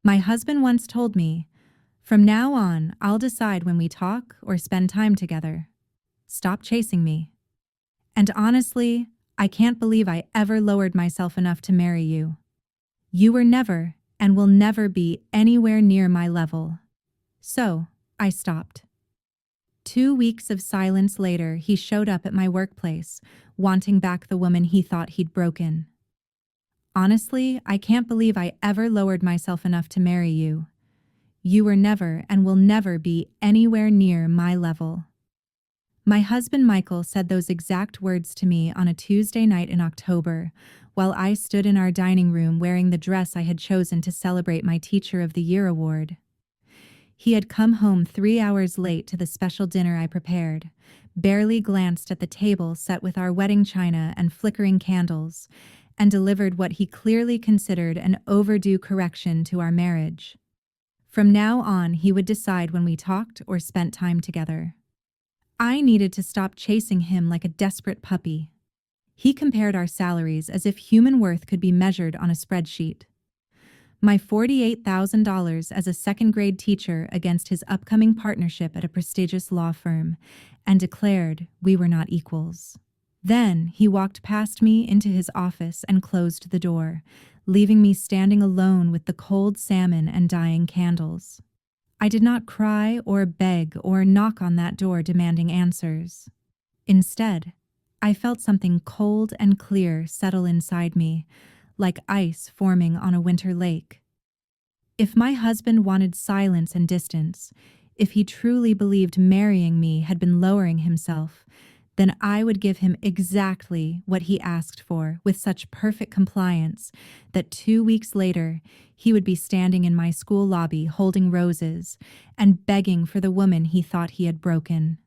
My husband once told me, "From now on, I'll decide when we talk or spend time together. Stop chasing me." And honestly, I can't believe I ever lowered myself enough to marry you. You were never and will never be anywhere near my level. So, I stopped. 2 weeks of silence later, he showed up at my workplace, wanting back the woman he thought he'd broken. Honestly, I can't believe I ever lowered myself enough to marry you. You were never and will never be anywhere near my level. My husband Michael said those exact words to me on a Tuesday night in October, while I stood in our dining room wearing the dress I had chosen to celebrate my Teacher of the Year award. He had come home 3 hours late to the special dinner I prepared, barely glanced at the table set with our wedding china and flickering candles, and delivered what he clearly considered an overdue correction to our marriage. From now on, he would decide when we talked or spent time together. I needed to stop chasing him like a desperate puppy. He compared our salaries as if human worth could be measured on a spreadsheet. My $48,000 as a second-grade teacher against his upcoming partnership at a prestigious law firm, and declared we were not equals. Then he walked past me into his office and closed the door, leaving me standing alone with the cold salmon and dying candles. I did not cry or beg or knock on that door demanding answers. Instead, I felt something cold and clear settle inside me, like ice forming on a winter lake. If my husband wanted silence and distance, if he truly believed marrying me had been lowering himself, then I would give him exactly what he asked for with such perfect compliance that 2 weeks later he would be standing in my school lobby holding roses and begging for the woman he thought he had broken.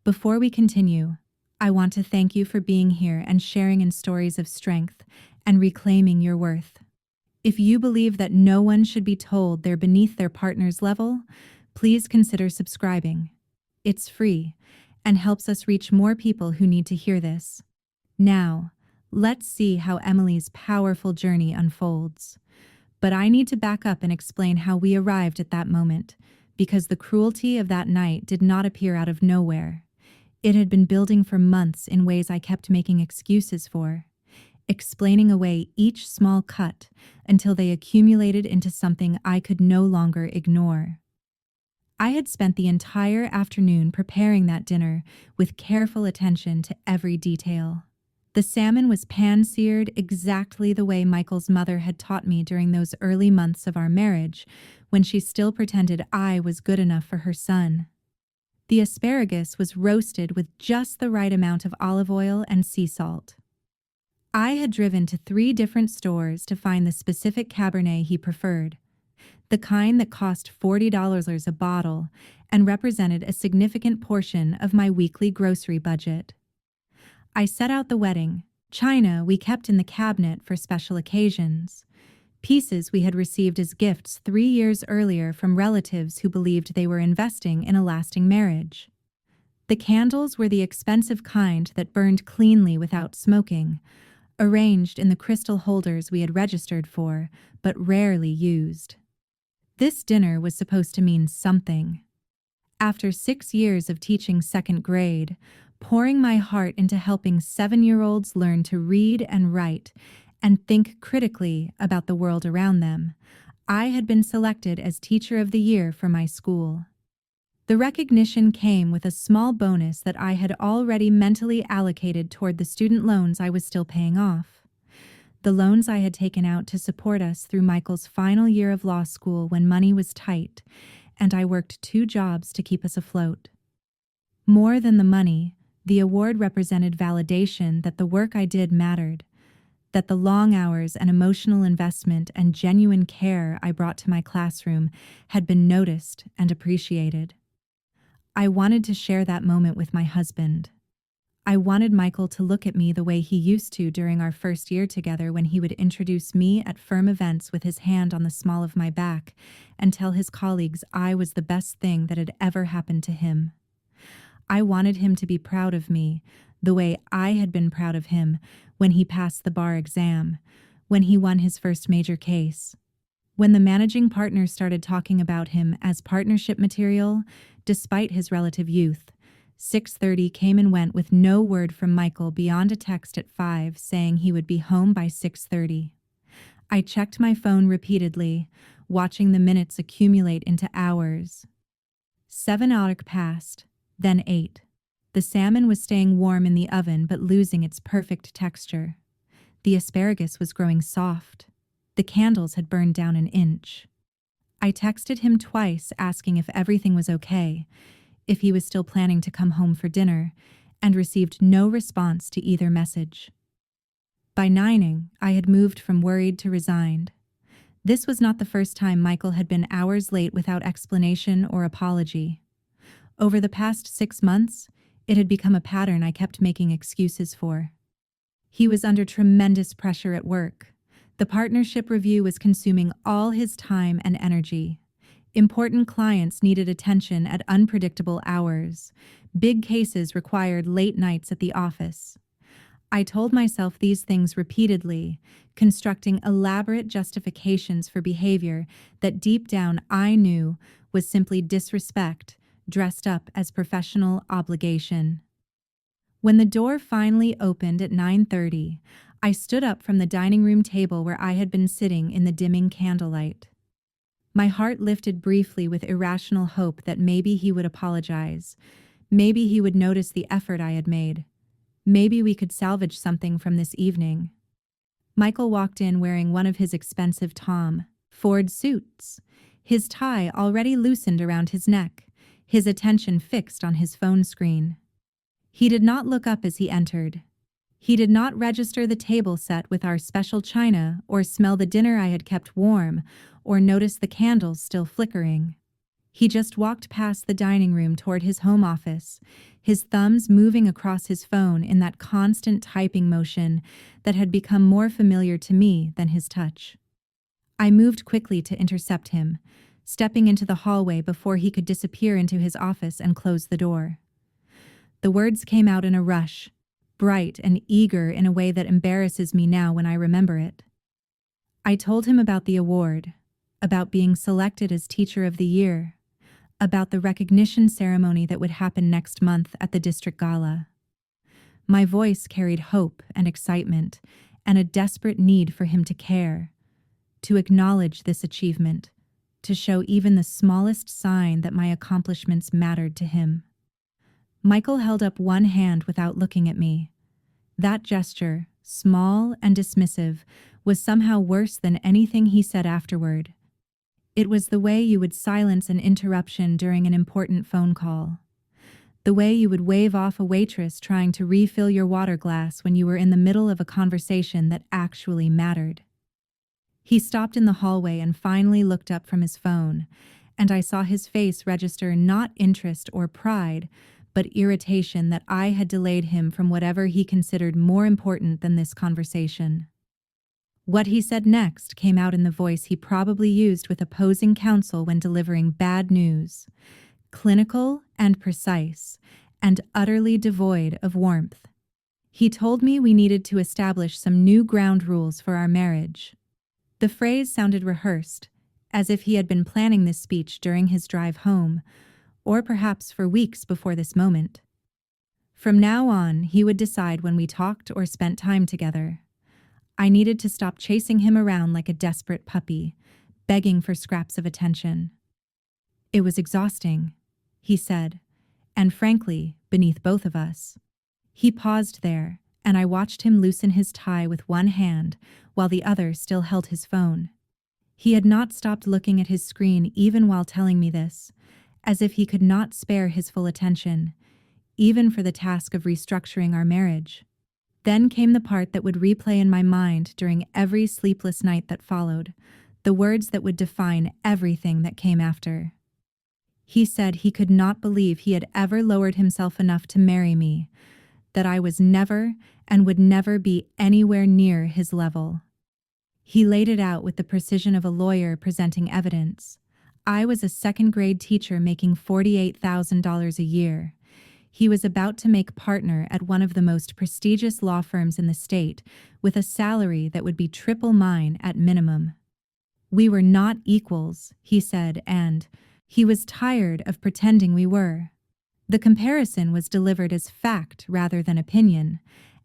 Before we continue, I want to thank you for being here and sharing in stories of strength and reclaiming your worth. If you believe that no one should be told they're beneath their partner's level, please consider subscribing. It's free and helps us reach more people who need to hear this. Now, let's see how Emily's powerful journey unfolds. But I need to back up and explain how we arrived at that moment, because the cruelty of that night did not appear out of nowhere. It had been building for months in ways I kept making excuses for, explaining away each small cut until they accumulated into something I could no longer ignore. I had spent the entire afternoon preparing that dinner with careful attention to every detail. The salmon was pan-seared exactly the way Michael's mother had taught me during those early months of our marriage, when she still pretended I was good enough for her son. The asparagus was roasted with just the right amount of olive oil and sea salt. I had driven to 3 different stores to find the specific Cabernet he preferred, the kind that cost $40 a bottle and represented a significant portion of my weekly grocery budget. I set out the wedding china we kept in the cabinet for special occasions, pieces we had received as gifts 3 years earlier from relatives who believed they were investing in a lasting marriage. The candles were the expensive kind that burned cleanly without smoking, arranged in the crystal holders we had registered for, but rarely used. This dinner was supposed to mean something. After 6 years of teaching second grade, pouring my heart into helping 7-year-olds learn to read and write and think critically about the world around them, I had been selected as Teacher of the Year for my school. The recognition came with a small bonus that I had already mentally allocated toward the student loans I was still paying off. The loans I had taken out to support us through Michael's final year of law school when money was tight, and I worked 2 jobs to keep us afloat. More than the money, the award represented validation that the work I did mattered, that the long hours and emotional investment and genuine care I brought to my classroom had been noticed and appreciated. I wanted to share that moment with my husband. I wanted Michael to look at me the way he used to during our first year together, when he would introduce me at firm events with his hand on the small of my back and tell his colleagues I was the best thing that had ever happened to him. I wanted him to be proud of me, the way I had been proud of him when he passed the bar exam, when he won his first major case, When the managing partner started talking about him as partnership material, despite his relative youth, 6:30 came and went with no word from Michael beyond a text at 5 saying he would be home by 6:30. I checked my phone repeatedly, watching the minutes accumulate into hours. 7 hours passed, then 8. The salmon was staying warm in the oven but losing its perfect texture. The asparagus was growing soft. The candles had burned down an inch. I texted him twice asking if everything was okay, if he was still planning to come home for dinner, and received no response to either message. By 9 I had moved from worried to resigned. This was not the first time Michael had been hours late without explanation or apology. Over the past 6 months, it had become a pattern I kept making excuses for. He was under tremendous pressure at work. The partnership review was consuming all his time and energy. Important clients needed attention at unpredictable hours. Big cases required late nights at the office. I told myself these things repeatedly, constructing elaborate justifications for behavior that deep down I knew was simply disrespect, dressed up as professional obligation. When the door finally opened at 9:30, I stood up from the dining room table where I had been sitting in the dimming candlelight. My heart lifted briefly with irrational hope that maybe he would apologize. Maybe he would notice the effort I had made. Maybe we could salvage something from this evening. Michael walked in wearing one of his expensive Tom Ford suits, his tie already loosened around his neck, his attention fixed on his phone screen. He did not look up as he entered. He did not register the table set with our special china or smell the dinner I had kept warm or notice the candles still flickering. He just walked past the dining room toward his home office, his thumbs moving across his phone in that constant typing motion that had become more familiar to me than his touch. I moved quickly to intercept him, stepping into the hallway before he could disappear into his office and close the door. The words came out in a rush, bright and eager in a way that embarrasses me now when I remember it. I told him about the award, about being selected as Teacher of the Year, about the recognition ceremony that would happen next month at the district gala. My voice carried hope and excitement and a desperate need for him to care, to acknowledge this achievement, to show even the smallest sign that my accomplishments mattered to him. Michael held up one hand without looking at me. That gesture, small and dismissive, was somehow worse than anything he said afterward. It was the way you would silence an interruption during an important phone call. The way you would wave off a waitress trying to refill your water glass when you were in the middle of a conversation that actually mattered. He stopped in the hallway and finally looked up from his phone, and I saw his face register not interest or pride, but irritation that I had delayed him from whatever he considered more important than this conversation. What he said next came out in the voice he probably used with opposing counsel when delivering bad news, clinical and precise, and utterly devoid of warmth. He told me we needed to establish some new ground rules for our marriage. The phrase sounded rehearsed, as if he had been planning this speech during his drive home, or perhaps for weeks before this moment. From now on, he would decide when we talked or spent time together. I needed to stop chasing him around like a desperate puppy, begging for scraps of attention. It was exhausting, he said, and frankly, beneath both of us. He paused there, and I watched him loosen his tie with one hand while the other still held his phone. He had not stopped looking at his screen even while telling me this, as if he could not spare his full attention, even for the task of restructuring our marriage. Then came the part that would replay in my mind during every sleepless night that followed, the words that would define everything that came after. He said he could not believe he had ever lowered himself enough to marry me, that I was never and would never be anywhere near his level. He laid it out with the precision of a lawyer presenting evidence. I was a second-grade teacher making $48,000 a year. He was about to make partner at one of the most prestigious law firms in the state with a salary that would be triple mine at minimum. We were not equals, he said, and he was tired of pretending we were. The comparison was delivered as fact rather than opinion,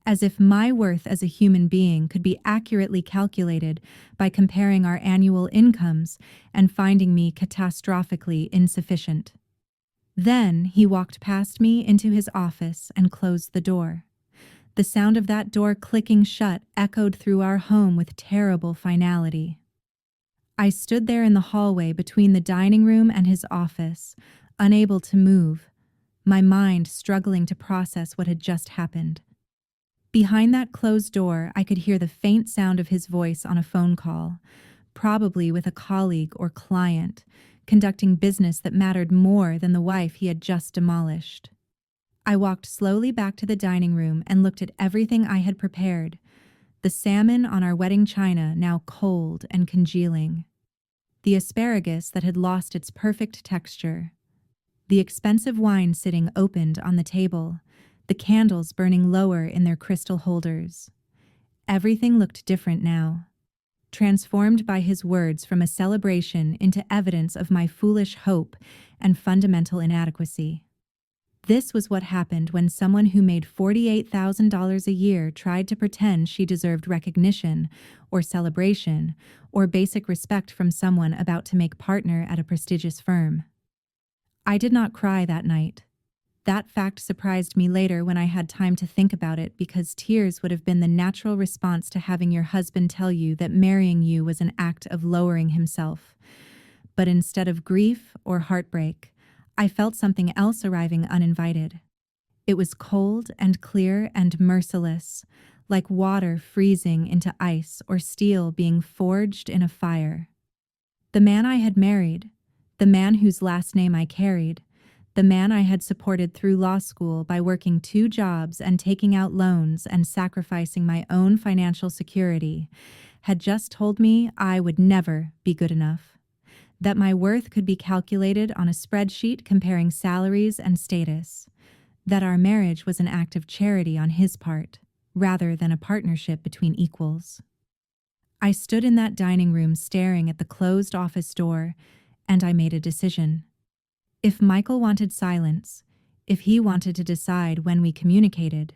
as if my worth as a human being could be accurately calculated by comparing our annual incomes and finding me catastrophically insufficient. Then he walked past me into his office and closed the door. The sound of that door clicking shut echoed through our home with terrible finality. I stood there in the hallway between the dining room and his office, unable to move, my mind struggling to process what had just happened. Behind that closed door, I could hear the faint sound of his voice on a phone call, probably with a colleague or client, conducting business that mattered more than the wife he had just demolished. I walked slowly back to the dining room and looked at everything I had prepared, the salmon on our wedding china now cold and congealing, the asparagus that had lost its perfect texture, the expensive wine sitting opened on the table, the candles burning lower in their crystal holders. Everything looked different now, transformed by his words from a celebration into evidence of my foolish hope and fundamental inadequacy. This was what happened when someone who made $48,000 a year tried to pretend she deserved recognition or celebration or basic respect from someone about to make partner at a prestigious firm. I did not cry that night. That fact surprised me later when I had time to think about it, because tears would have been the natural response to having your husband tell you that marrying you was an act of lowering himself. But instead of grief or heartbreak, I felt something else arriving uninvited. It was cold and clear and merciless, like water freezing into ice or steel being forged in a fire. The man I had married, the man whose last name I carried, the man I had supported through law school by working 2 jobs and taking out loans and sacrificing my own financial security, had just told me I would never be good enough, that my worth could be calculated on a spreadsheet comparing salaries and status, that our marriage was an act of charity on his part, rather than a partnership between equals. I stood in that dining room staring at the closed office door, and I made a decision. If Michael wanted silence, if he wanted to decide when we communicated,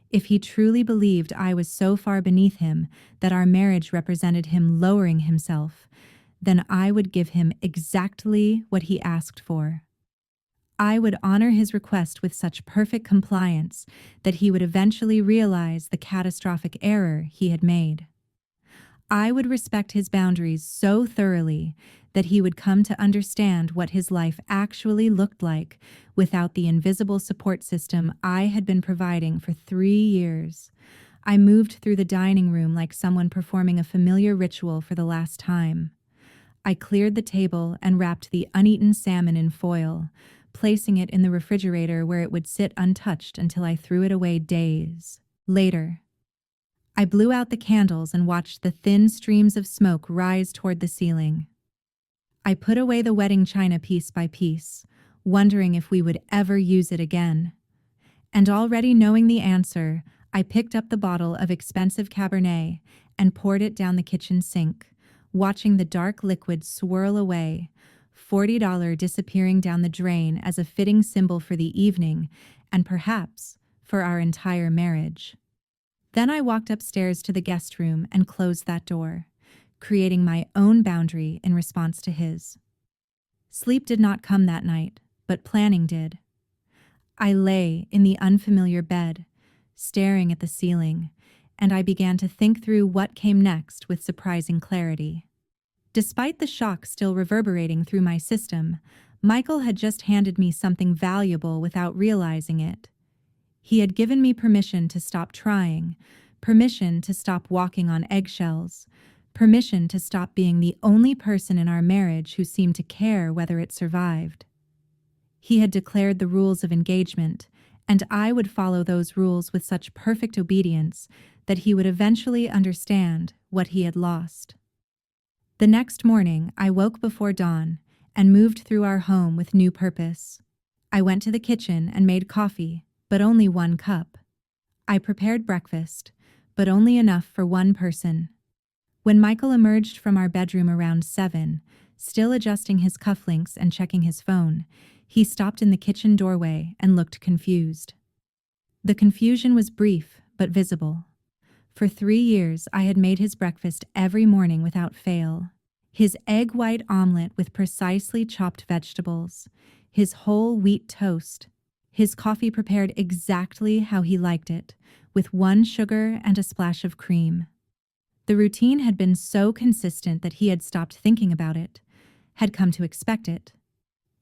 if he truly believed I was so far beneath him that our marriage represented him lowering himself, then I would give him exactly what he asked for. I would honor his request with such perfect compliance that he would eventually realize the catastrophic error he had made. I would respect his boundaries so thoroughly that he would come to understand what his life actually looked like without the invisible support system I had been providing for 3 years. I moved through the dining room like someone performing a familiar ritual for the last time. I cleared the table and wrapped the uneaten salmon in foil, placing it in the refrigerator where it would sit untouched until I threw it away days later. I blew out the candles and watched the thin streams of smoke rise toward the ceiling. I put away the wedding china piece by piece, wondering if we would ever use it again. And already knowing the answer, I picked up the bottle of expensive Cabernet and poured it down the kitchen sink, watching the dark liquid swirl away, $40 disappearing down the drain as a fitting symbol for the evening and perhaps for our entire marriage. Then I walked upstairs to the guest room and closed that door, creating my own boundary in response to his. Sleep did not come that night, but planning did. I lay in the unfamiliar bed, staring at the ceiling, and I began to think through what came next with surprising clarity. Despite the shock still reverberating through my system, Michael had just handed me something valuable without realizing it. He had given me permission to stop trying, permission to stop walking on eggshells, permission to stop being the only person in our marriage who seemed to care whether it survived. He had declared the rules of engagement, and I would follow those rules with such perfect obedience that he would eventually understand what he had lost. The next morning, I woke before dawn and moved through our home with new purpose. I went to the kitchen and made coffee, but only 1 cup. I prepared breakfast, but only enough for 1 person. When Michael emerged from our bedroom around 7, still adjusting his cufflinks and checking his phone, he stopped in the kitchen doorway and looked confused. The confusion was brief but visible. For 3 years, I had made his breakfast every morning without fail. His egg white omelet with precisely chopped vegetables, his whole wheat toast, his coffee prepared exactly how he liked it, with 1 sugar and a splash of cream. The routine had been so consistent that he had stopped thinking about it, had come to expect it,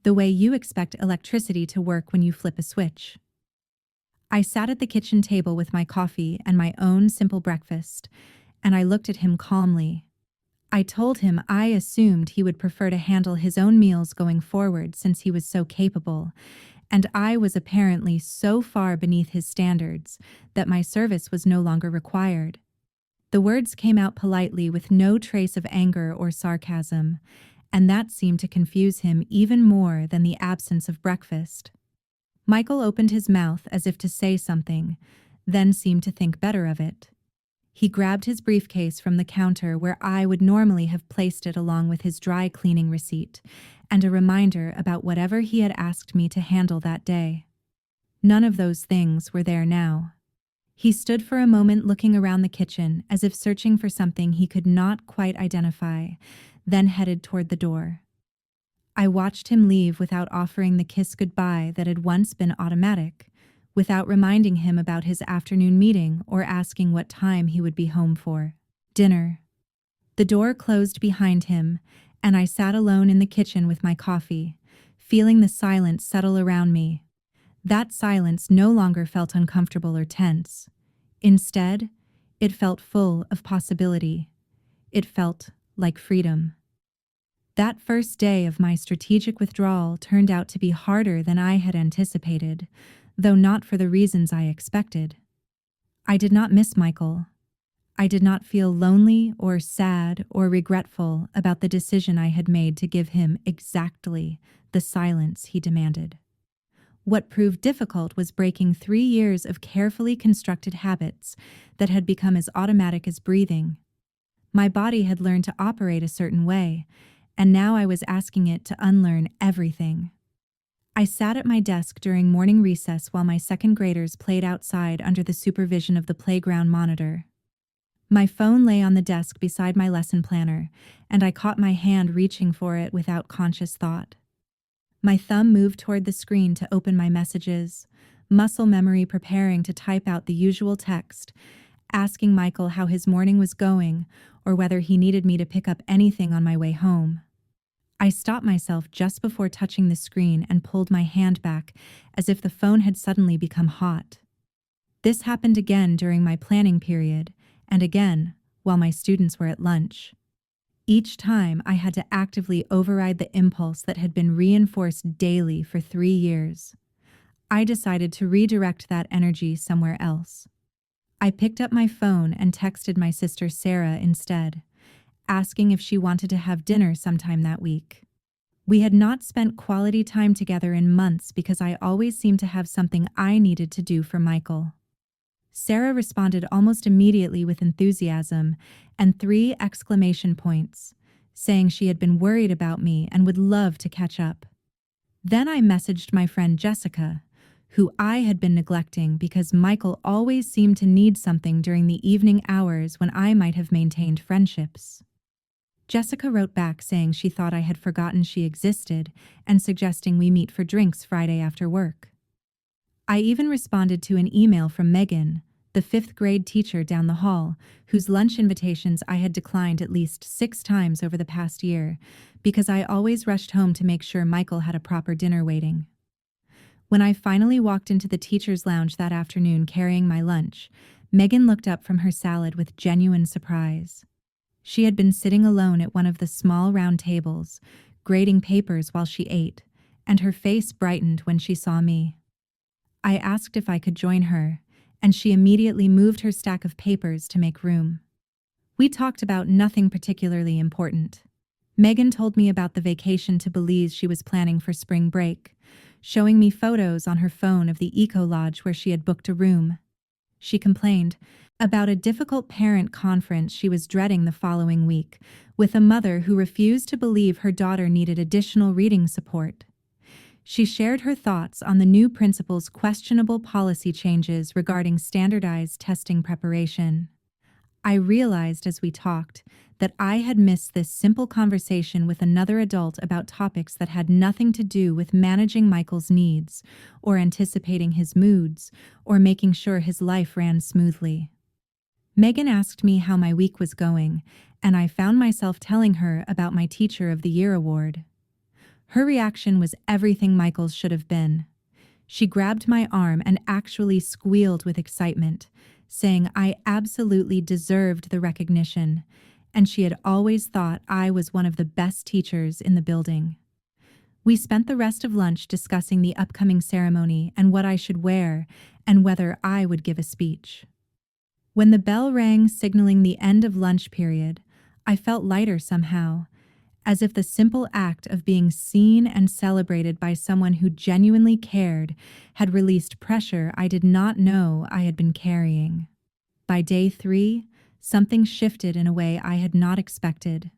the way you expect electricity to work when you flip a switch. I sat at the kitchen table with my coffee and my own simple breakfast, and I looked at him calmly. I told him I assumed he would prefer to handle his own meals going forward since he was so capable, and I was apparently so far beneath his standards that my service was no longer required. The words came out politely with no trace of anger or sarcasm, and that seemed to confuse him even more than the absence of breakfast. Michael opened his mouth as if to say something, then seemed to think better of it. He grabbed his briefcase from the counter where I would normally have placed it along with his dry cleaning receipt and a reminder about whatever he had asked me to handle that day. None of those things were there now. He stood for a moment looking around the kitchen as if searching for something he could not quite identify, then headed toward the door. I watched him leave without offering the kiss goodbye that had once been automatic, without reminding him about his afternoon meeting or asking what time he would be home for dinner. The door closed behind him, and I sat alone in the kitchen with my coffee, feeling the silence settle around me. That silence no longer felt uncomfortable or tense. Instead, it felt full of possibility. It felt like freedom. That first day of my strategic withdrawal turned out to be harder than I had anticipated, though not for the reasons I expected. I did not miss Michael. I did not feel lonely or sad or regretful about the decision I had made to give him exactly the silence he demanded. What proved difficult was breaking 3 years of carefully constructed habits that had become as automatic as breathing. My body had learned to operate a certain way, and now I was asking it to unlearn everything. I sat at my desk during morning recess while my second graders played outside under the supervision of the playground monitor. My phone lay on the desk beside my lesson planner, and I caught my hand reaching for it without conscious thought. My thumb moved toward the screen to open my messages, muscle memory preparing to type out the usual text, asking Michael how his morning was going or whether he needed me to pick up anything on my way home. I stopped myself just before touching the screen and pulled my hand back as if the phone had suddenly become hot. This happened again during my planning period, and again while my students were at lunch. Each time I had to actively override the impulse that had been reinforced daily for 3 years. I decided to redirect that energy somewhere else. I picked up my phone and texted my sister Sarah instead, asking if she wanted to have dinner sometime that week. We had not spent quality time together in months because I always seemed to have something I needed to do for Michael. Sarah responded almost immediately with enthusiasm and 3 exclamation points, saying she had been worried about me and would love to catch up. Then I messaged my friend Jessica, who I had been neglecting because Michael always seemed to need something during the evening hours when I might have maintained friendships. Jessica wrote back saying she thought I had forgotten she existed and suggesting we meet for drinks Friday after work. I even responded to an email from Megan, the 5th grade teacher down the hall, whose lunch invitations I had declined at least 6 times over the past year, because I always rushed home to make sure Michael had a proper dinner waiting. When I finally walked into the teacher's lounge that afternoon carrying my lunch, Megan looked up from her salad with genuine surprise. She had been sitting alone at one of the small round tables, grading papers while she ate, and her face brightened when she saw me. I asked if I could join her, and she immediately moved her stack of papers to make room. We talked about nothing particularly important. Megan told me about the vacation to Belize she was planning for spring break, showing me photos on her phone of the eco lodge where she had booked a room. she complained about a difficult parent conference she was dreading the following week, with a mother who refused to believe her daughter needed additional reading support. She shared her thoughts on the new principal's questionable policy changes regarding standardized testing preparation. I realized as we talked that I had missed this simple conversation with another adult about topics that had nothing to do with managing Michael's needs, or anticipating his moods, or making sure his life ran smoothly. Megan asked me how my week was going, and I found myself telling her about my Teacher of the Year award. Her reaction was everything Michael's should have been. She grabbed my arm and actually squealed with excitement, saying I absolutely deserved the recognition, and she had always thought I was one of the best teachers in the building. We spent the rest of lunch discussing the upcoming ceremony and what I should wear and whether I would give a speech. When the bell rang signaling the end of lunch period, I felt lighter somehow, as if the simple act of being seen and celebrated by someone who genuinely cared had released pressure I did not know I had been carrying. By day 3, something shifted in a way I had not expected.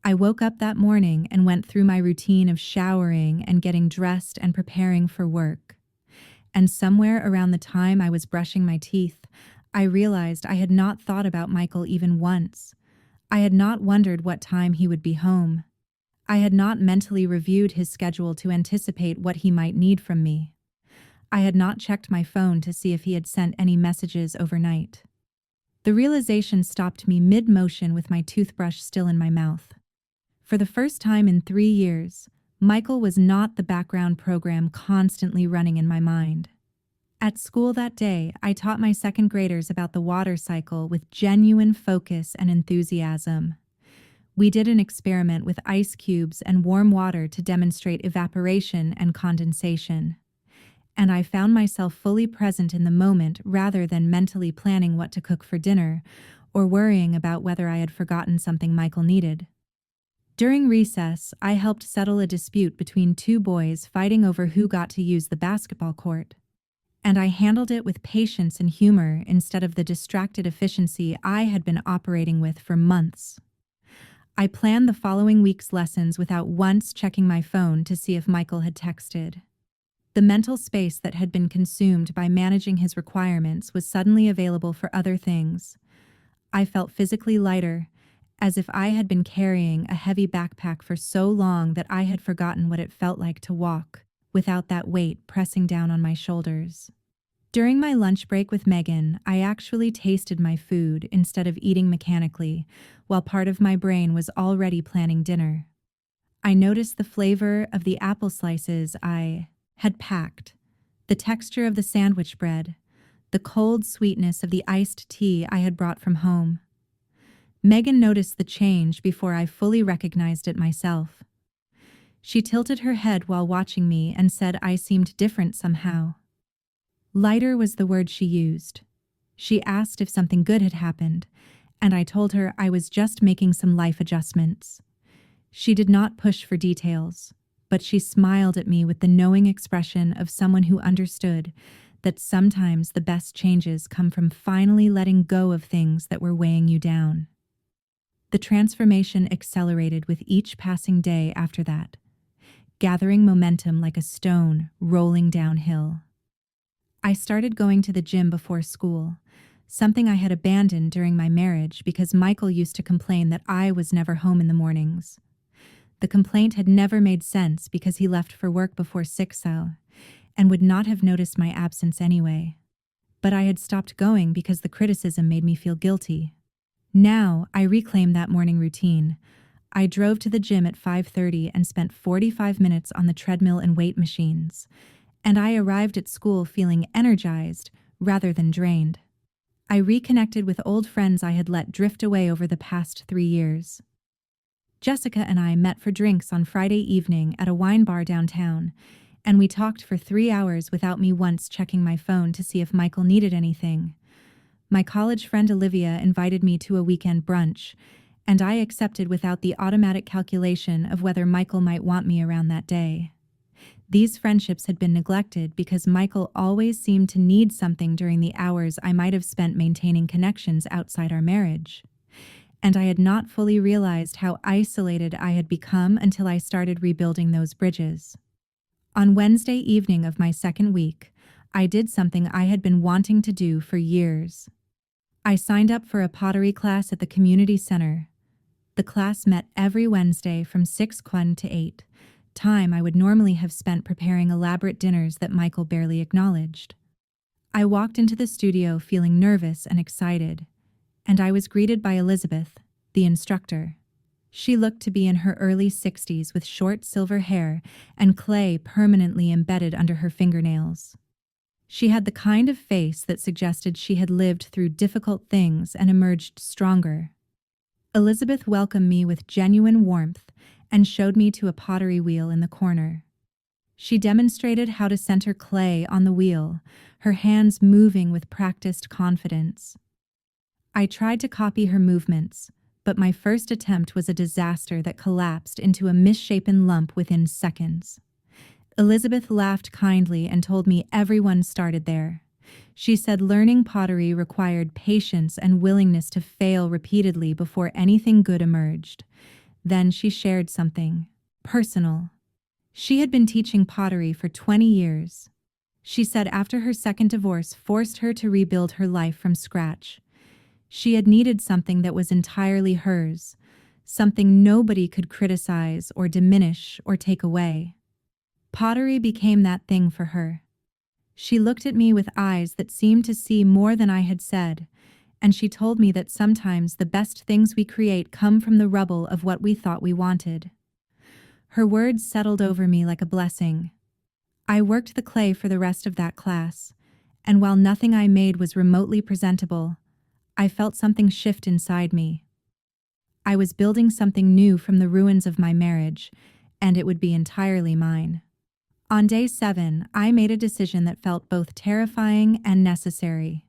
I woke up that morning and went through my routine of showering and getting dressed and preparing for work. And somewhere around the time I was brushing my teeth, I realized I had not thought about Michael even once. I had not wondered what time he would be home. I had not mentally reviewed his schedule to anticipate what he might need from me. I had not checked my phone to see if he had sent any messages overnight. The realization stopped me mid-motion with my toothbrush still in my mouth. For the first time in 3 years, Michael was not the background program constantly running in my mind. At school that day, I taught my second graders about the water cycle with genuine focus and enthusiasm. We did an experiment with ice cubes and warm water to demonstrate evaporation and condensation. And I found myself fully present in the moment rather than mentally planning what to cook for dinner or worrying about whether I had forgotten something Michael needed. During recess, I helped settle a dispute between 2 boys fighting over who got to use the basketball court. And I handled it with patience and humor instead of the distracted efficiency I had been operating with for months. I planned the following week's lessons without once checking my phone to see if Michael had texted. The mental space that had been consumed by managing his requirements was suddenly available for other things. I felt physically lighter, as if I had been carrying a heavy backpack for so long that I had forgotten what it felt like to walk without that weight pressing down on my shoulders. During my lunch break with Megan, I actually tasted my food instead of eating mechanically, while part of my brain was already planning dinner. I noticed the flavor of the apple slices I had packed, the texture of the sandwich bread, the cold sweetness of the iced tea I had brought from home. Megan noticed the change before I fully recognized it myself. She tilted her head while watching me and said I seemed different somehow. Lighter was the word she used. She asked if something good had happened, and I told her I was just making some life adjustments. She did not push for details, but she smiled at me with the knowing expression of someone who understood that sometimes the best changes come from finally letting go of things that were weighing you down. The transformation accelerated with each passing day after that, gathering momentum like a stone rolling downhill. I started going to the gym before school, something I had abandoned during my marriage because Michael used to complain that I was never home in the mornings. The complaint had never made sense because he left for work before 6 and would not have noticed my absence anyway. But I had stopped going because the criticism made me feel guilty. Now, I reclaimed that morning routine. I drove to the gym at 5:30 and spent 45 minutes on the treadmill and weight machines, and I arrived at school feeling energized rather than drained. I reconnected with old friends I had let drift away over the past 3 years. Jessica and I met for drinks on Friday evening at a wine bar downtown, and we talked for 3 hours without me once checking my phone to see if Michael needed anything. My college friend Olivia invited me to a weekend brunch, and I accepted without the automatic calculation of whether Michael might want me around that day. These friendships had been neglected because Michael always seemed to need something during the hours I might have spent maintaining connections outside our marriage. And I had not fully realized how isolated I had become until I started rebuilding those bridges. On Wednesday evening of my second week, I did something I had been wanting to do for years. I signed up for a pottery class at the community center. The class met every Wednesday from 6 to 8, time I would normally have spent preparing elaborate dinners that Michael barely acknowledged. I walked into the studio feeling nervous and excited, and I was greeted by Elizabeth, the instructor. She looked to be in her early 60s with short silver hair and clay permanently embedded under her fingernails. She had the kind of face that suggested she had lived through difficult things and emerged stronger. Elizabeth welcomed me with genuine warmth and showed me to a pottery wheel in the corner. She demonstrated how to center clay on the wheel, her hands moving with practiced confidence. I tried to copy her movements, but my first attempt was a disaster that collapsed into a misshapen lump within seconds. Elizabeth laughed kindly and told me everyone started there. She said learning pottery required patience and willingness to fail repeatedly before anything good emerged. Then she shared something personal. She had been teaching pottery for 20 years. She said after her second divorce forced her to rebuild her life from scratch. She had needed something that was entirely hers, something nobody could criticize or diminish or take away. Pottery became that thing for her. She looked at me with eyes that seemed to see more than I had said, and she told me that sometimes the best things we create come from the rubble of what we thought we wanted. Her words settled over me like a blessing. I worked the clay for the rest of that class, and while nothing I made was remotely presentable, I felt something shift inside me. I was building something new from the ruins of my marriage, and it would be entirely mine. On day 7, I made a decision that felt both terrifying and necessary.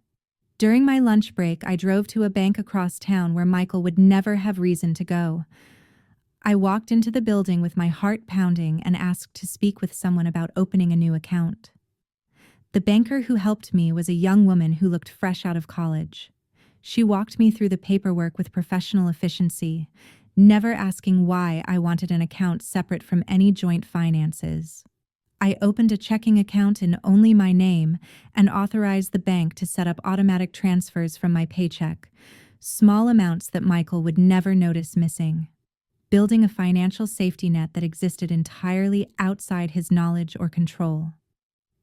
During my lunch break, I drove to a bank across town where Michael would never have reason to go. I walked into the building with my heart pounding and asked to speak with someone about opening a new account. The banker who helped me was a young woman who looked fresh out of college. She walked me through the paperwork with professional efficiency, never asking why I wanted an account separate from any joint finances. I opened a checking account in only my name and authorized the bank to set up automatic transfers from my paycheck, small amounts that Michael would never notice missing, building a financial safety net that existed entirely outside his knowledge or control.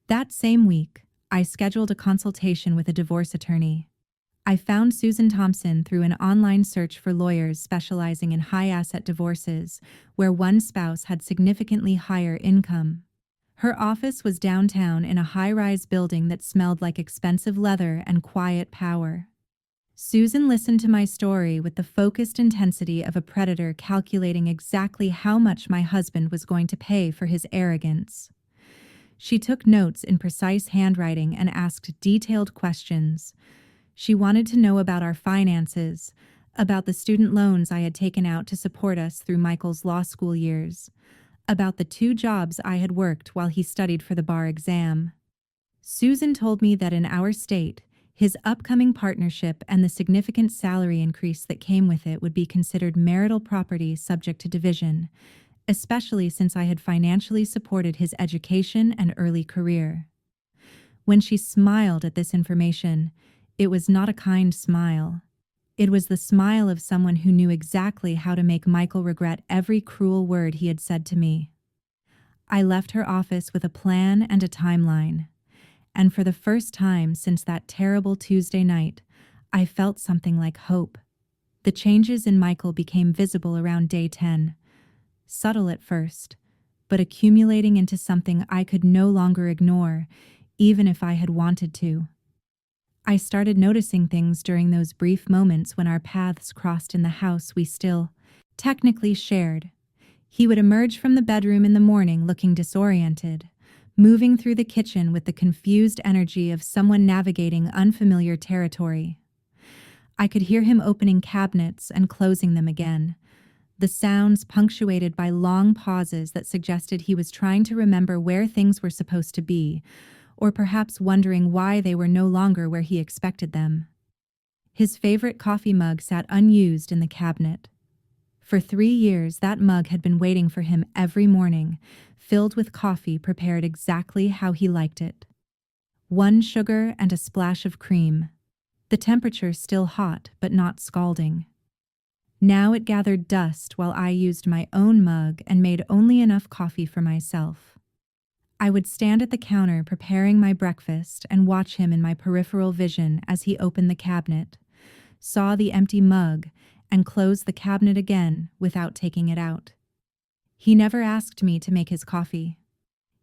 That same week, I scheduled a consultation with a divorce attorney. I found Susan Thompson through an online search for lawyers specializing in high-asset divorces, where one spouse had significantly higher income. Her office was downtown in a high-rise building that smelled like expensive leather and quiet power. Susan listened to my story with the focused intensity of a predator calculating exactly how much my husband was going to pay for his arrogance. She took notes in precise handwriting and asked detailed questions. She wanted to know about our finances, about the student loans I had taken out to support us through Michael's law school years, about the 2 jobs I had worked while he studied for the bar exam. Susan told me that in our state, his upcoming partnership and the significant salary increase that came with it would be considered marital property subject to division, especially since I had financially supported his education and early career. When she smiled at this information, it was not a kind smile. It was the smile of someone who knew exactly how to make Michael regret every cruel word he had said to me. I left her office with a plan and a timeline, and for the first time since that terrible Tuesday night, I felt something like hope. The changes in Michael became visible around day 10, subtle at first, but accumulating into something I could no longer ignore, even if I had wanted to. I started noticing things during those brief moments when our paths crossed in the house we still, technically shared. He would emerge from the bedroom in the morning looking disoriented, moving through the kitchen with the confused energy of someone navigating unfamiliar territory. I could hear him opening cabinets and closing them again, the sounds punctuated by long pauses that suggested he was trying to remember where things were supposed to be, or perhaps wondering why they were no longer where he expected them. His favorite coffee mug sat unused in the cabinet. For 3 years, that mug had been waiting for him every morning, filled with coffee prepared exactly how he liked it. 1 sugar and a splash of cream. The temperature still hot, but not scalding. Now it gathered dust while I used my own mug and made only enough coffee for myself. I would stand at the counter preparing my breakfast and watch him in my peripheral vision as he opened the cabinet, saw the empty mug, and closed the cabinet again without taking it out. He never asked me to make his coffee.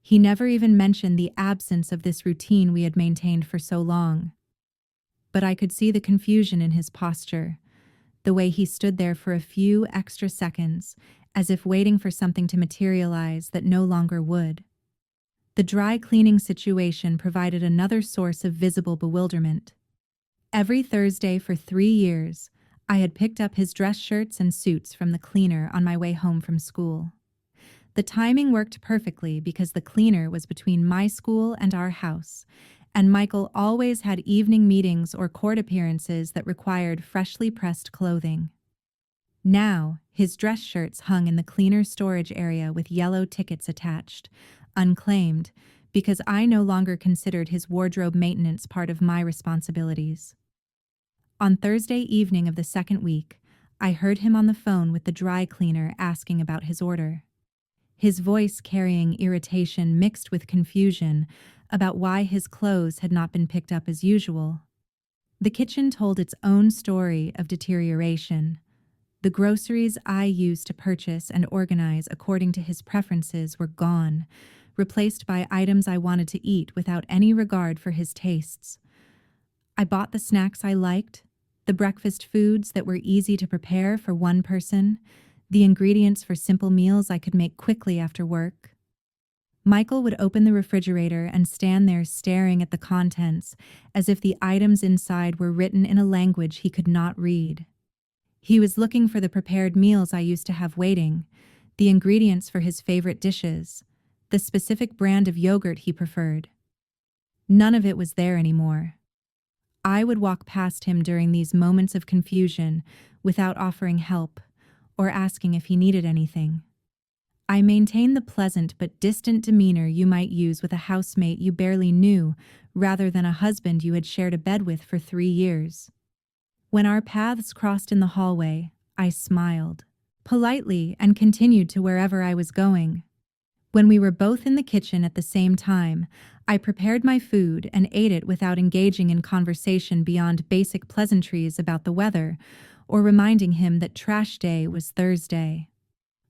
He never even mentioned the absence of this routine we had maintained for so long. But I could see the confusion in his posture, the way he stood there for a few extra seconds, as if waiting for something to materialize that no longer would. The dry cleaning situation provided another source of visible bewilderment. Every Thursday for 3 years, I had picked up his dress shirts and suits from the cleaner on my way home from school. The timing worked perfectly because the cleaner was between my school and our house, and Michael always had evening meetings or court appearances that required freshly pressed clothing. Now, his dress shirts hung in the cleaner's storage area with yellow tickets attached, unclaimed, because I no longer considered his wardrobe maintenance part of my responsibilities. On Thursday evening of the second week, I heard him on the phone with the dry cleaner asking about his order. His voice carrying irritation mixed with confusion about why his clothes had not been picked up as usual. The kitchen told its own story of deterioration. The groceries I used to purchase and organize according to his preferences were gone, replaced by items I wanted to eat without any regard for his tastes. I bought the snacks I liked, the breakfast foods that were easy to prepare for one person, the ingredients for simple meals I could make quickly after work. Michael would open the refrigerator and stand there staring at the contents as if the items inside were written in a language he could not read. He was looking for the prepared meals I used to have waiting, the ingredients for his favorite dishes, the specific brand of yogurt he preferred. None of it was there anymore. I would walk past him during these moments of confusion without offering help or asking if he needed anything. I maintained the pleasant but distant demeanor you might use with a housemate you barely knew rather than a husband you had shared a bed with for 3 years. When our paths crossed in the hallway, I smiled politely and continued to wherever I was going. When we were both in the kitchen at the same time, I prepared my food and ate it without engaging in conversation beyond basic pleasantries about the weather or reminding him that trash day was Thursday.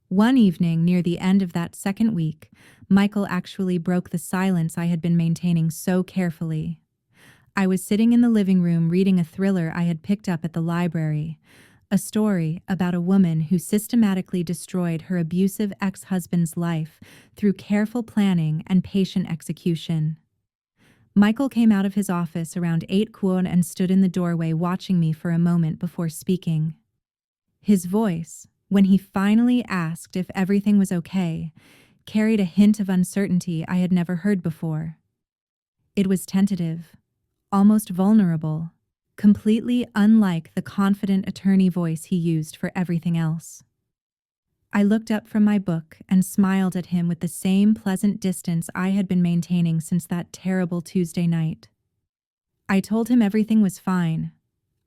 One evening near the end of that second week, Michael actually broke the silence I had been maintaining so carefully. I was sitting in the living room reading a thriller I had picked up at the library, a story about a woman who systematically destroyed her abusive ex-husband's life through careful planning and patient execution. Michael came out of his office around 8 p.m. and stood in the doorway watching me for a moment before speaking. His voice, when he finally asked if everything was okay, carried a hint of uncertainty I had never heard before. It was tentative, almost vulnerable, completely unlike the confident attorney voice he used for everything else. I looked up from my book and smiled at him with the same pleasant distance I had been maintaining since that terrible Tuesday night. I told him everything was fine.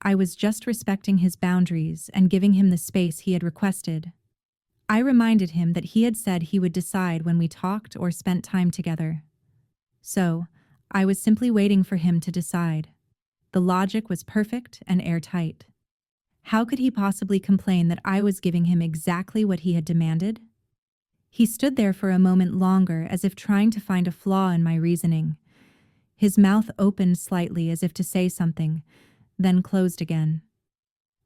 I was just respecting his boundaries and giving him the space he had requested. I reminded him that he had said he would decide when we talked or spent time together. So, I was simply waiting for him to decide. The logic was perfect and airtight. How could he possibly complain that I was giving him exactly what he had demanded? He stood there for a moment longer as if trying to find a flaw in my reasoning. His mouth opened slightly as if to say something, then closed again.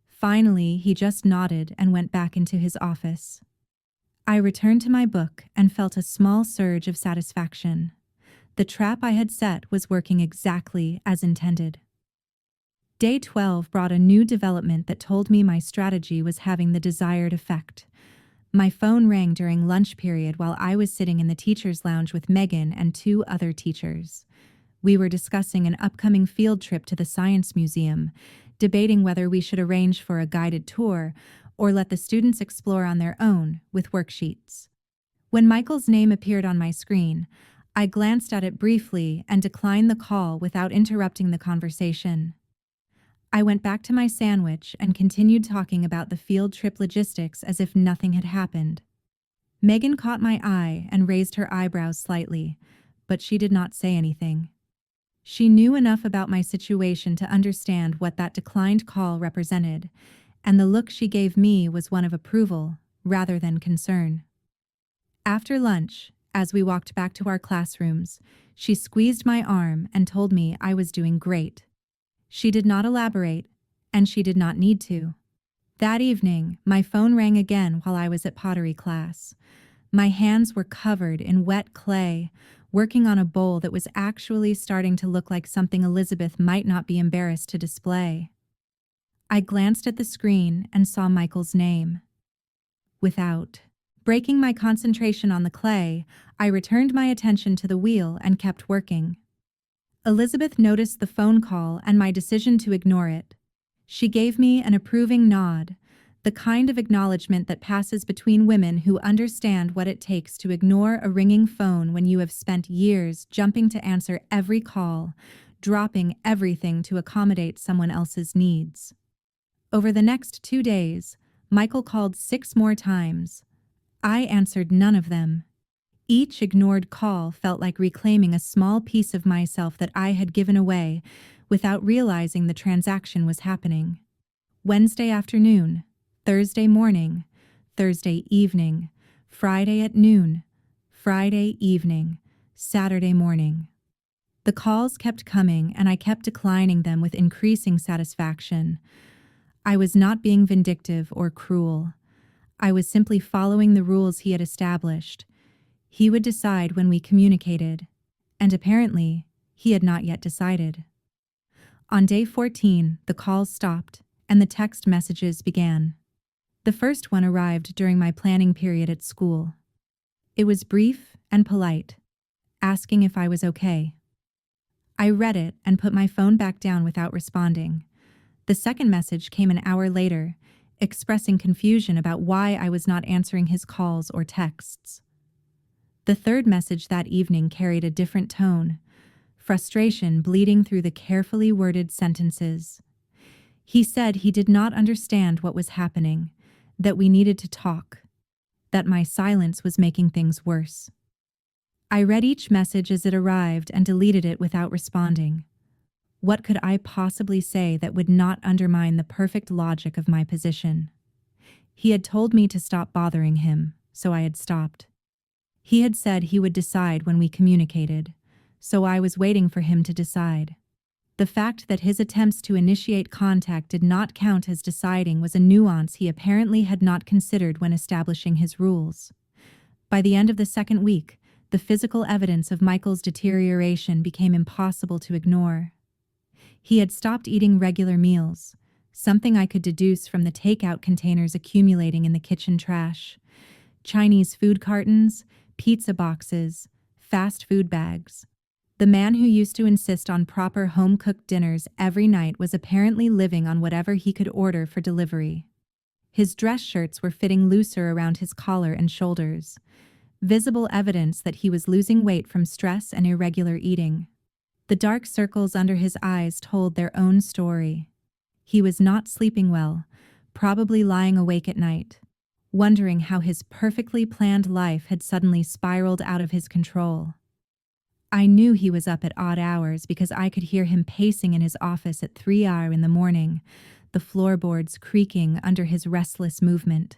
Finally, he just nodded and went back into his office. I returned to my book and felt a small surge of satisfaction. The trap I had set was working exactly as intended. Day 12 brought a new development that told me my strategy was having the desired effect. My phone rang during lunch period while I was sitting in the teacher's lounge with Megan and two other teachers. We were discussing an upcoming field trip to the Science Museum, debating whether we should arrange for a guided tour or let the students explore on their own with worksheets. When Michael's name appeared on my screen, I glanced at it briefly and declined the call without interrupting the conversation. I went back to my sandwich and continued talking about the field trip logistics as if nothing had happened. Megan caught my eye and raised her eyebrows slightly, but she did not say anything. She knew enough about my situation to understand what that declined call represented, and the look she gave me was one of approval rather than concern. After lunch, as we walked back to our classrooms, she squeezed my arm and told me I was doing great. She did not elaborate, and she did not need to. That evening, my phone rang again while I was at pottery class. My hands were covered in wet clay, working on a bowl that was actually starting to look like something Elizabeth might not be embarrassed to display. I glanced at the screen and saw Michael's name. Without breaking my concentration on the clay, I returned my attention to the wheel and kept working. Elizabeth noticed the phone call and my decision to ignore it. She gave me an approving nod, the kind of acknowledgement that passes between women who understand what it takes to ignore a ringing phone when you have spent years jumping to answer every call, dropping everything to accommodate someone else's needs. Over the next 2 days, Michael called 6 more times. I answered none of them. Each ignored call felt like reclaiming a small piece of myself that I had given away without realizing the transaction was happening. Wednesday afternoon, Thursday morning, Thursday evening, Friday at noon, Friday evening, Saturday morning. The calls kept coming and I kept declining them with increasing satisfaction. I was not being vindictive or cruel. I was simply following the rules he had established. He would decide when we communicated, and apparently, he had not yet decided. On day 14, the calls stopped, and the text messages began. The first one arrived during my planning period at school. It was brief and polite, asking if I was okay. I read it and put my phone back down without responding. The second message came an hour later, expressing confusion about why I was not answering his calls or texts. The third message that evening carried a different tone, frustration bleeding through the carefully worded sentences. He said he did not understand what was happening, that we needed to talk, that my silence was making things worse. I read each message as it arrived and deleted it without responding. What could I possibly say that would not undermine the perfect logic of my position? He had told me to stop bothering him, so I had stopped. He had said he would decide when we communicated, so I was waiting for him to decide. The fact that his attempts to initiate contact did not count as deciding was a nuance he apparently had not considered when establishing his rules. By the end of the second week, the physical evidence of Michael's deterioration became impossible to ignore. He had stopped eating regular meals, something I could deduce from the takeout containers accumulating in the kitchen trash. Chinese food cartons, pizza boxes, fast food bags. The man who used to insist on proper home-cooked dinners every night was apparently living on whatever he could order for delivery. His dress shirts were fitting looser around his collar and shoulders, visible evidence that he was losing weight from stress and irregular eating. The dark circles under his eyes told their own story. He was not sleeping well, probably lying awake at night, wondering how his perfectly planned life had suddenly spiraled out of his control. I knew he was up at odd hours because I could hear him pacing in his office at 3 hours in the morning, the floorboards creaking under his restless movement.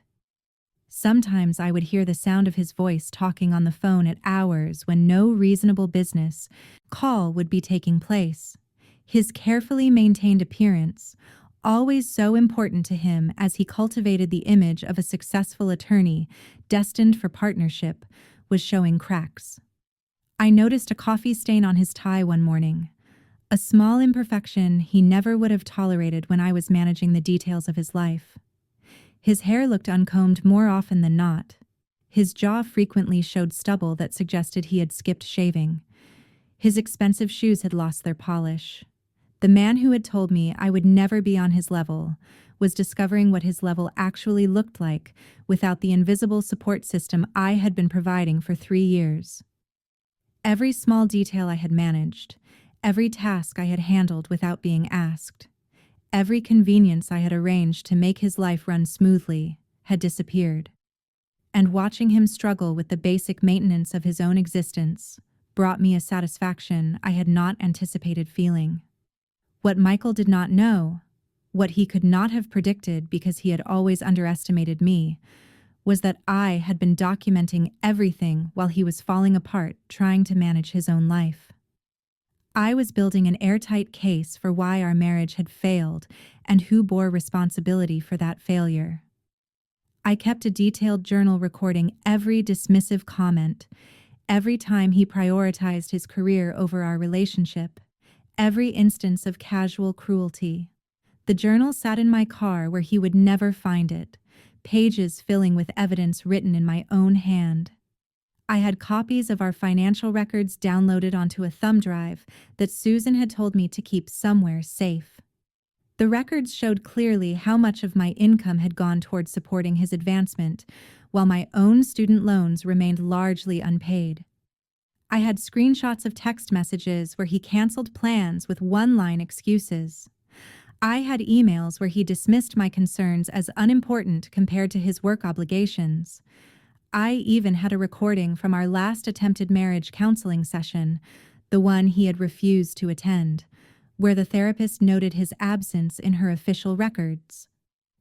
Sometimes I would hear the sound of his voice talking on the phone at hours when no reasonable business call would be taking place. His carefully maintained appearance, always so important to him as he cultivated the image of a successful attorney destined for partnership, was showing cracks. I noticed a coffee stain on his tie one morning. A small imperfection he never would have tolerated when I was managing the details of his life. His hair looked uncombed more often than not. His jaw frequently showed stubble that suggested he had skipped shaving. His expensive shoes had lost their polish. The man who had told me I would never be on his level was discovering what his level actually looked like without the invisible support system I had been providing for 3 years. Every small detail I had managed, every task I had handled without being asked, every convenience I had arranged to make his life run smoothly, had disappeared. And watching him struggle with the basic maintenance of his own existence brought me a satisfaction I had not anticipated feeling. What Michael did not know, what he could not have predicted because he had always underestimated me, was that I had been documenting everything while he was falling apart trying to manage his own life. I was building an airtight case for why our marriage had failed and who bore responsibility for that failure. I kept a detailed journal recording every dismissive comment, every time he prioritized his career over our relationship, every instance of casual cruelty. The journal sat in my car where he would never find it, pages filling with evidence written in my own hand. I had copies of our financial records downloaded onto a thumb drive that Susan had told me to keep somewhere safe. The records showed clearly how much of my income had gone toward supporting his advancement, while my own student loans remained largely unpaid. I had screenshots of text messages where he canceled plans with one-line excuses. I had emails where he dismissed my concerns as unimportant compared to his work obligations. I even had a recording from our last attempted marriage counseling session, the one he had refused to attend, where the therapist noted his absence in her official records.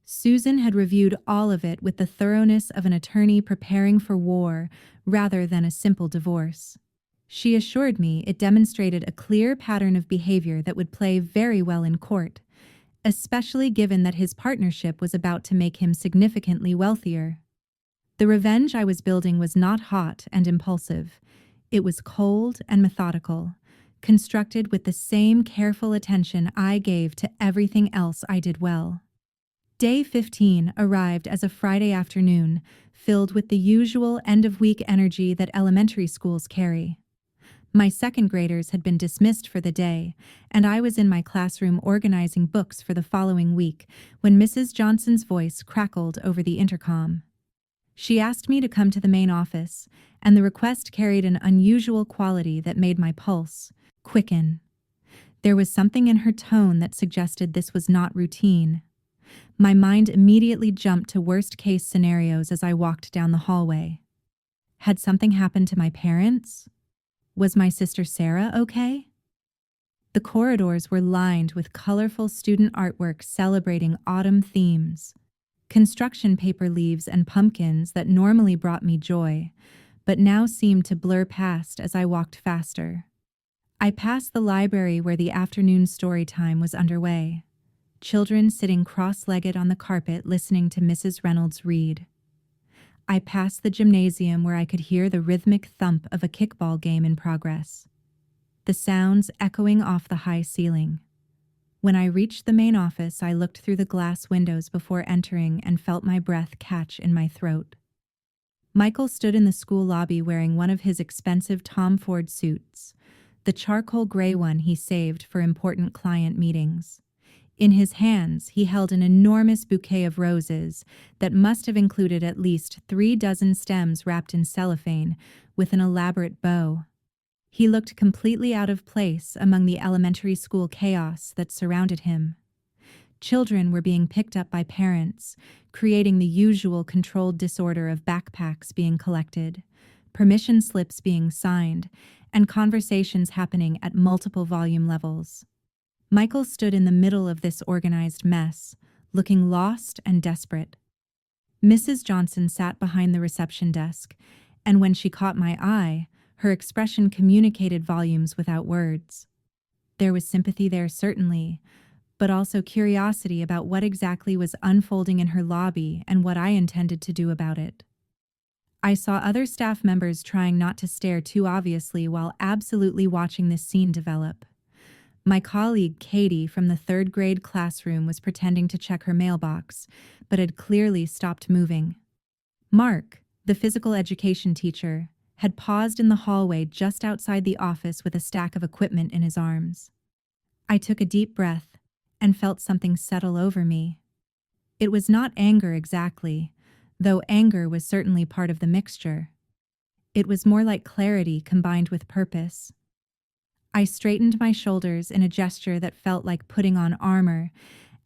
Susan had reviewed all of it with the thoroughness of an attorney preparing for war rather than a simple divorce. She assured me it demonstrated a clear pattern of behavior that would play very well in court, especially given that his partnership was about to make him significantly wealthier. The revenge I was building was not hot and impulsive. It was cold and methodical, constructed with the same careful attention I gave to everything else I did well. Day 15 arrived as a Friday afternoon, filled with the usual end-of-week energy that elementary schools carry. My second graders had been dismissed for the day, and I was in my classroom organizing books for the following week when Mrs. Johnson's voice crackled over the intercom. She asked me to come to the main office, and the request carried an unusual quality that made my pulse quicken. There was something in her tone that suggested this was not routine. My mind immediately jumped to worst-case scenarios as I walked down the hallway. Had something happened to my parents? Was my sister Sarah okay? The corridors were lined with colorful student artwork celebrating autumn themes. Construction paper leaves and pumpkins that normally brought me joy, but now seemed to blur past as I walked faster. I passed the library where the afternoon story time was underway. Children sitting cross-legged on the carpet listening to Mrs. Reynolds read. I passed the gymnasium where I could hear the rhythmic thump of a kickball game in progress, the sounds echoing off the high ceiling. When I reached the main office, I looked through the glass windows before entering and felt my breath catch in my throat. Michael stood in the school lobby wearing one of his expensive Tom Ford suits, the charcoal gray one he saved for important client meetings. In his hands, he held an enormous bouquet of roses that must have included at least 36 stems wrapped in cellophane with an elaborate bow. He looked completely out of place among the elementary school chaos that surrounded him. Children were being picked up by parents, creating the usual controlled disorder of backpacks being collected, permission slips being signed, and conversations happening at multiple volume levels. Michael stood in the middle of this organized mess, looking lost and desperate. Mrs. Johnson sat behind the reception desk, and when she caught my eye, her expression communicated volumes without words. There was sympathy there, certainly, but also curiosity about what exactly was unfolding in her lobby and what I intended to do about it. I saw other staff members trying not to stare too obviously while absolutely watching this scene develop. My colleague Katie from the third grade classroom was pretending to check her mailbox, but had clearly stopped moving. Mark, the physical education teacher, had paused in the hallway just outside the office with a stack of equipment in his arms. I took a deep breath and felt something settle over me. It was not anger exactly, though anger was certainly part of the mixture. It was more like clarity combined with purpose. I straightened my shoulders in a gesture that felt like putting on armor,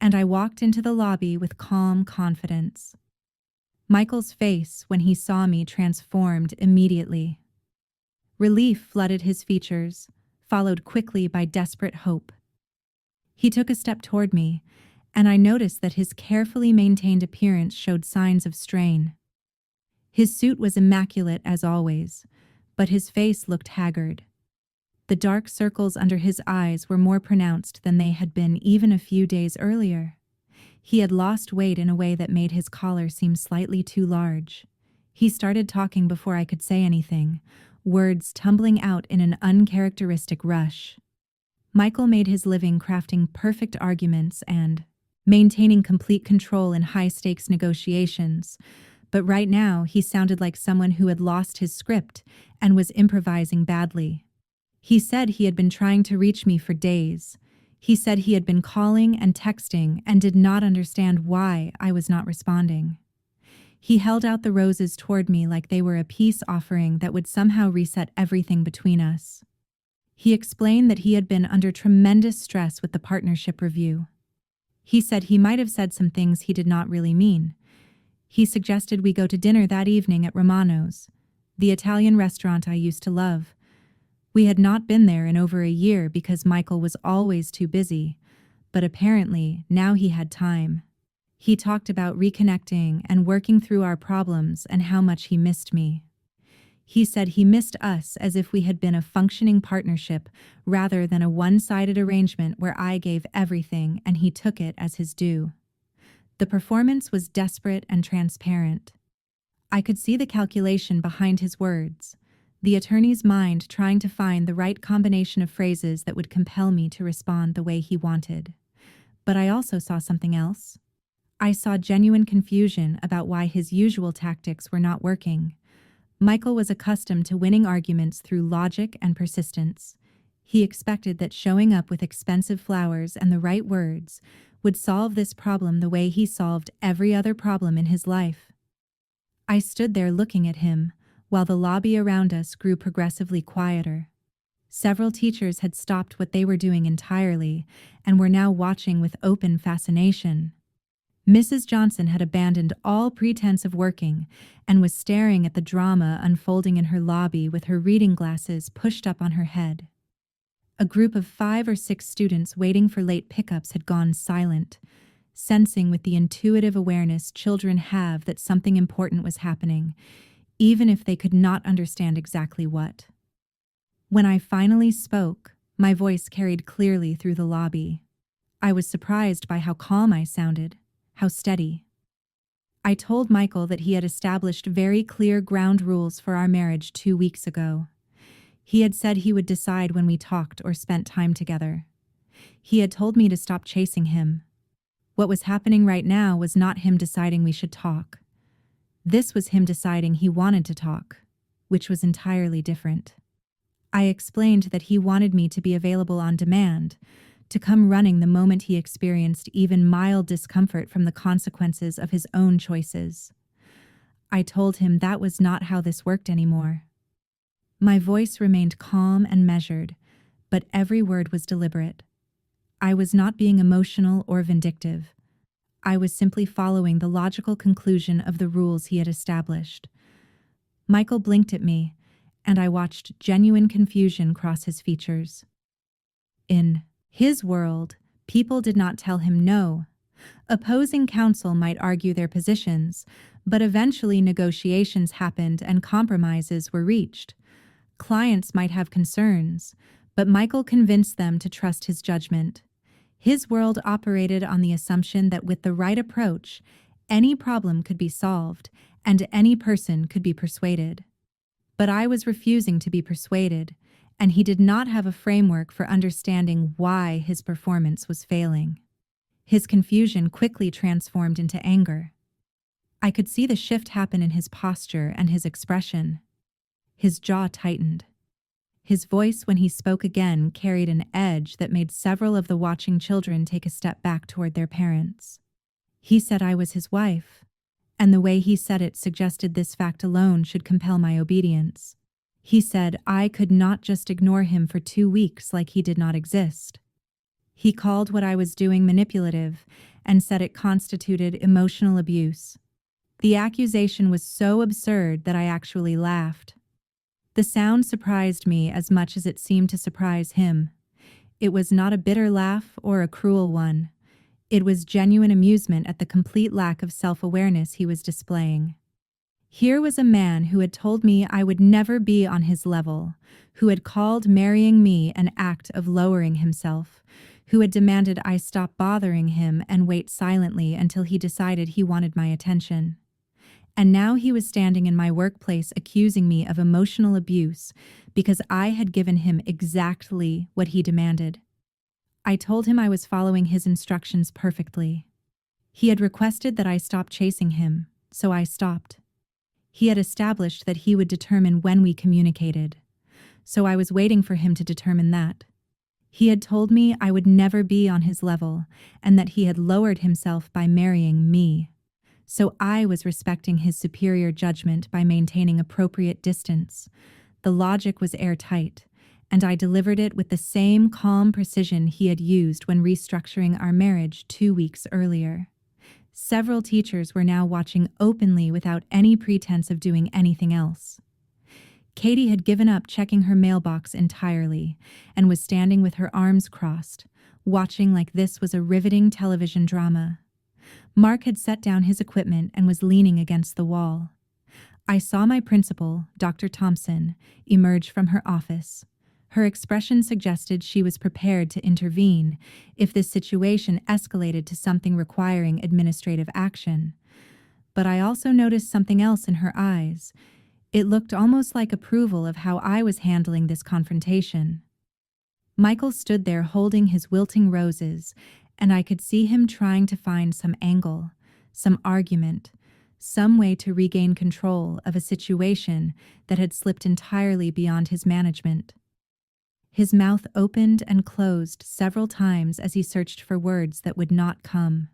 and I walked into the lobby with calm confidence. Michael's face, when he saw me, transformed immediately. Relief flooded his features, followed quickly by desperate hope. He took a step toward me, and I noticed that his carefully maintained appearance showed signs of strain. His suit was immaculate as always, but his face looked haggard. The dark circles under his eyes were more pronounced than they had been even a few days earlier. He had lost weight in a way that made his collar seem slightly too large. He started talking before I could say anything, words tumbling out in an uncharacteristic rush. Michael made his living crafting perfect arguments and maintaining complete control in high-stakes negotiations, but right now he sounded like someone who had lost his script and was improvising badly. He said he had been trying to reach me for days. He said he had been calling and texting and did not understand why I was not responding. He held out the roses toward me like they were a peace offering that would somehow reset everything between us. He explained that he had been under tremendous stress with the partnership review. He said he might have said some things he did not really mean. He suggested we go to dinner that evening at Romano's, the Italian restaurant I used to love. We had not been there in over a year because Michael was always too busy, but apparently now he had time. He talked about reconnecting and working through our problems and how much he missed me. He said he missed us as if we had been a functioning partnership rather than a one-sided arrangement where I gave everything and he took it as his due. The performance was desperate and transparent. I could see the calculation behind his words, the attorney's mind trying to find the right combination of phrases that would compel me to respond the way he wanted. But I also saw something else. I saw genuine confusion about why his usual tactics were not working. Michael was accustomed to winning arguments through logic and persistence. He expected that showing up with expensive flowers and the right words would solve this problem the way he solved every other problem in his life. I stood there looking at him, while the lobby around us grew progressively quieter. Several teachers had stopped what they were doing entirely and were now watching with open fascination. Mrs. Johnson had abandoned all pretense of working and was staring at the drama unfolding in her lobby with her reading glasses pushed up on her head. A group of 5 or 6 students waiting for late pickups had gone silent, sensing with the intuitive awareness children have that something important was happening, even if they could not understand exactly what. When I finally spoke, my voice carried clearly through the lobby. I was surprised by how calm I sounded, how steady. I told Michael that he had established very clear ground rules for our marriage 2 weeks ago. He had said he would decide when we talked or spent time together. He had told me to stop chasing him. What was happening right now was not him deciding we should talk. This was him deciding he wanted to talk, which was entirely different. I explained that he wanted me to be available on demand, to come running the moment he experienced even mild discomfort from the consequences of his own choices. I told him that was not how this worked anymore. My voice remained calm and measured, but every word was deliberate. I was not being emotional or vindictive. I was simply following the logical conclusion of the rules he had established. Michael blinked at me, and I watched genuine confusion cross his features. In his world, people did not tell him no. Opposing counsel might argue their positions, but eventually negotiations happened and compromises were reached. Clients might have concerns, but Michael convinced them to trust his judgment. His world operated on the assumption that with the right approach, any problem could be solved and any person could be persuaded. But I was refusing to be persuaded, and he did not have a framework for understanding why his performance was failing. His confusion quickly transformed into anger. I could see the shift happen in his posture and his expression. His jaw tightened. His voice, when he spoke again, carried an edge that made several of the watching children take a step back toward their parents. He said I was his wife, and the way he said it suggested this fact alone should compel my obedience. He said I could not just ignore him for 2 weeks like he did not exist. He called what I was doing manipulative and said it constituted emotional abuse. The accusation was so absurd that I actually laughed. The sound surprised me as much as it seemed to surprise him. It was not a bitter laugh or a cruel one. It was genuine amusement at the complete lack of self-awareness he was displaying. Here was a man who had told me I would never be on his level, who had called marrying me an act of lowering himself, who had demanded I stop bothering him and wait silently until he decided he wanted my attention. And now he was standing in my workplace accusing me of emotional abuse because I had given him exactly what he demanded. I told him I was following his instructions perfectly. He had requested that I stop chasing him, so I stopped. He had established that he would determine when we communicated, so I was waiting for him to determine that. He had told me I would never be on his level and that he had lowered himself by marrying me. So I was respecting his superior judgment by maintaining appropriate distance. The logic was airtight, and I delivered it with the same calm precision he had used when restructuring our marriage 2 weeks earlier. Several teachers were now watching openly without any pretense of doing anything else. Katie had given up checking her mailbox entirely and was standing with her arms crossed, watching like this was a riveting television drama. Mark had set down his equipment and was leaning against the wall. I saw my principal, Dr. Thompson, emerge from her office. Her expression suggested she was prepared to intervene if this situation escalated to something requiring administrative action. But I also noticed something else in her eyes. It looked almost like approval of how I was handling this confrontation. Michael stood there holding his wilting roses, and I could see him trying to find some angle, some argument, some way to regain control of a situation that had slipped entirely beyond his management. His mouth opened and closed several times as he searched for words that would not come.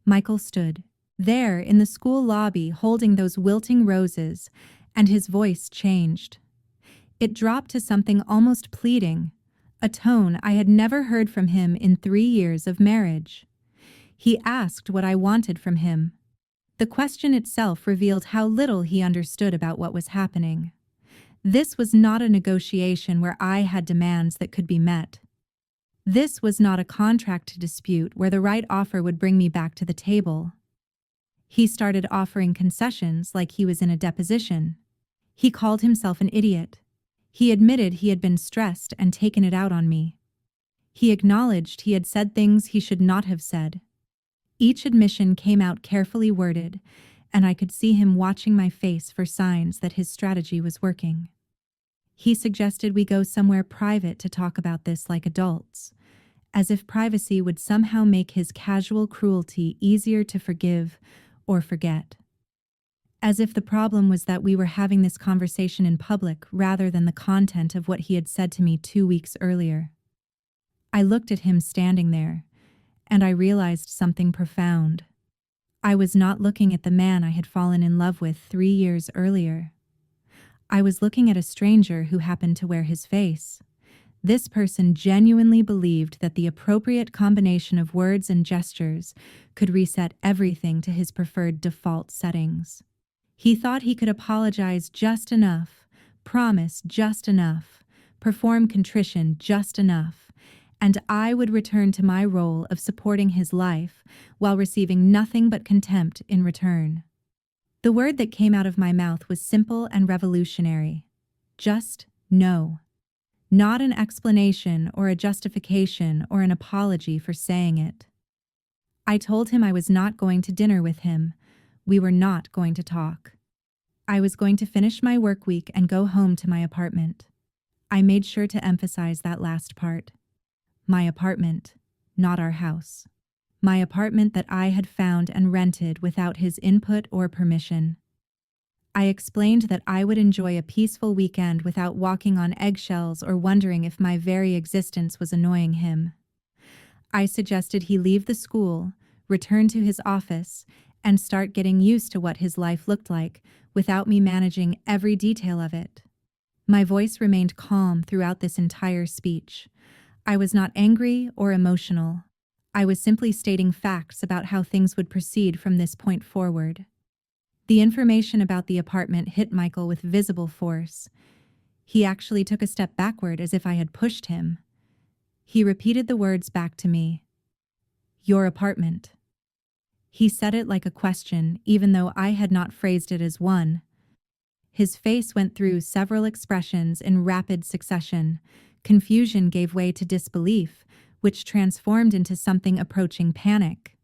Michael stood there in the school lobby holding those wilting roses, and his voice changed. It dropped to something almost pleading, a tone I had never heard from him in 3 years of marriage. He asked what I wanted from him. The question itself revealed how little he understood about what was happening. This was not a negotiation where I had demands that could be met. This was not a contract dispute where the right offer would bring me back to the table. He started offering concessions like he was in a deposition. He called himself an idiot. He admitted he had been stressed and taken it out on me. He acknowledged he had said things he should not have said. Each admission came out carefully worded, and I could see him watching my face for signs that his strategy was working. He suggested we go somewhere private to talk about this like adults, as if privacy would somehow make his casual cruelty easier to forgive or forget. As if the problem was that we were having this conversation in public rather than the content of what he had said to me 2 weeks earlier. I looked at him standing there, and I realized something profound. I was not looking at the man I had fallen in love with 3 years earlier. I was looking at a stranger who happened to wear his face. This person genuinely believed that the appropriate combination of words and gestures could reset everything to his preferred default settings. He thought he could apologize just enough, promise just enough, perform contrition just enough, and I would return to my role of supporting his life while receiving nothing but contempt in return. The word that came out of my mouth was simple and revolutionary. Just no. Not an explanation or a justification or an apology for saying it. I told him I was not going to dinner with him. We were not going to talk. I was going to finish my work week and go home to my apartment. I made sure to emphasize that last part. My apartment, not our house. My apartment that I had found and rented without his input or permission. I explained that I would enjoy a peaceful weekend without walking on eggshells or wondering if my very existence was annoying him. I suggested he leave the school, return to his office, and start getting used to what his life looked like without me managing every detail of it. My voice remained calm throughout this entire speech. I was not angry or emotional. I was simply stating facts about how things would proceed from this point forward. The information about the apartment hit Michael with visible force. He actually took a step backward as if I had pushed him. He repeated the words back to me. Your apartment. He said it like a question, even though I had not phrased it as one. His face went through several expressions in rapid succession. Confusion gave way to disbelief, which transformed into something approaching panic.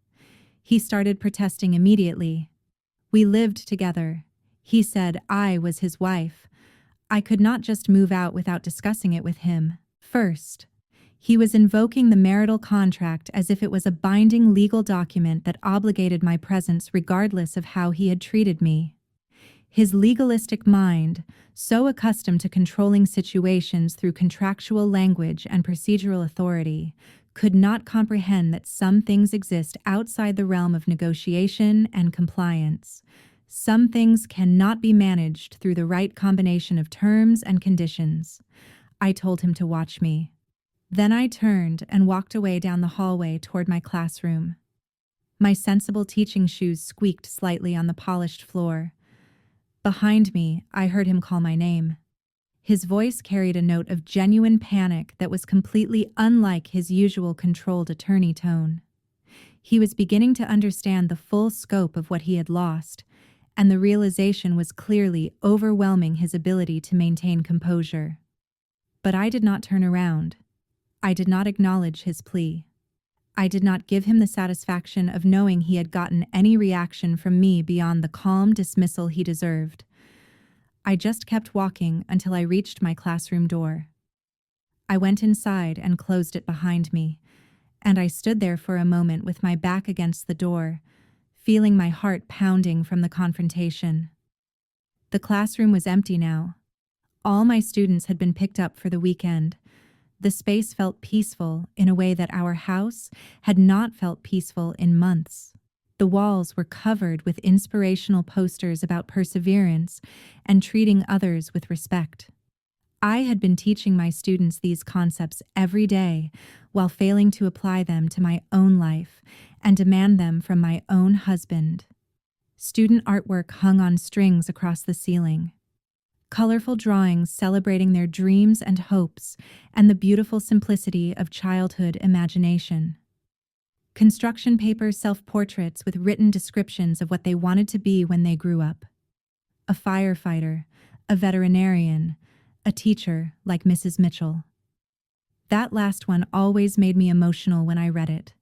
He started protesting immediately. We lived together. He said I was his wife. I could not just move out without discussing it with him first. He was invoking the marital contract as if it was a binding legal document that obligated my presence regardless of how he had treated me. His legalistic mind, so accustomed to controlling situations through contractual language and procedural authority, could not comprehend that some things exist outside the realm of negotiation and compliance. Some things cannot be managed through the right combination of terms and conditions. I told him to watch me. Then I turned and walked away down the hallway toward my classroom. My sensible teaching shoes squeaked slightly on the polished floor. Behind me, I heard him call my name. His voice carried a note of genuine panic that was completely unlike his usual controlled attorney tone. He was beginning to understand the full scope of what he had lost, and the realization was clearly overwhelming his ability to maintain composure. But I did not turn around. I did not acknowledge his plea. I did not give him the satisfaction of knowing he had gotten any reaction from me beyond the calm dismissal he deserved. I just kept walking until I reached my classroom door. I went inside and closed it behind me, and I stood there for a moment with my back against the door, feeling my heart pounding from the confrontation. The classroom was empty now. All my students had been picked up for the weekend. The space felt peaceful in a way that our house had not felt peaceful in months. The walls were covered with inspirational posters about perseverance and treating others with respect. I had been teaching my students these concepts every day while failing to apply them to my own life and demand them from my own husband. Student artwork hung on strings across the ceiling. Colorful drawings celebrating their dreams and hopes and the beautiful simplicity of childhood imagination. Construction paper self-portraits with written descriptions of what they wanted to be when they grew up. A firefighter, a veterinarian, a teacher like Mrs. Mitchell. That last one always made me emotional when I read it.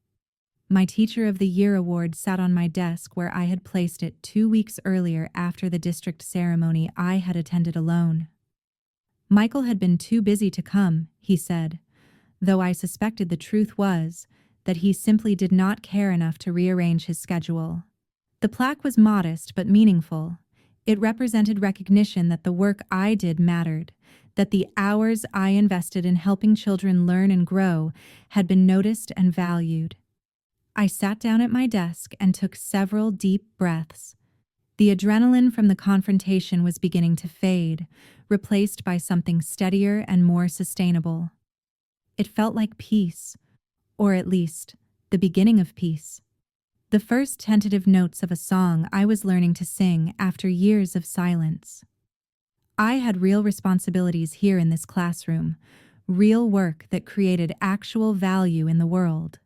My Teacher of the Year award sat on my desk where I had placed it 2 weeks earlier after the district ceremony I had attended alone. Michael had been too busy to come, he said, though I suspected the truth was that he simply did not care enough to rearrange his schedule. The plaque was modest but meaningful. It represented recognition that the work I did mattered, that the hours I invested in helping children learn and grow had been noticed and valued. I sat down at my desk and took several deep breaths. The adrenaline from the confrontation was beginning to fade, replaced by something steadier and more sustainable. It felt like peace, or at least, the beginning of peace. The first tentative notes of a song I was learning to sing after years of silence. I had real responsibilities here in this classroom, real work that created actual value in the world.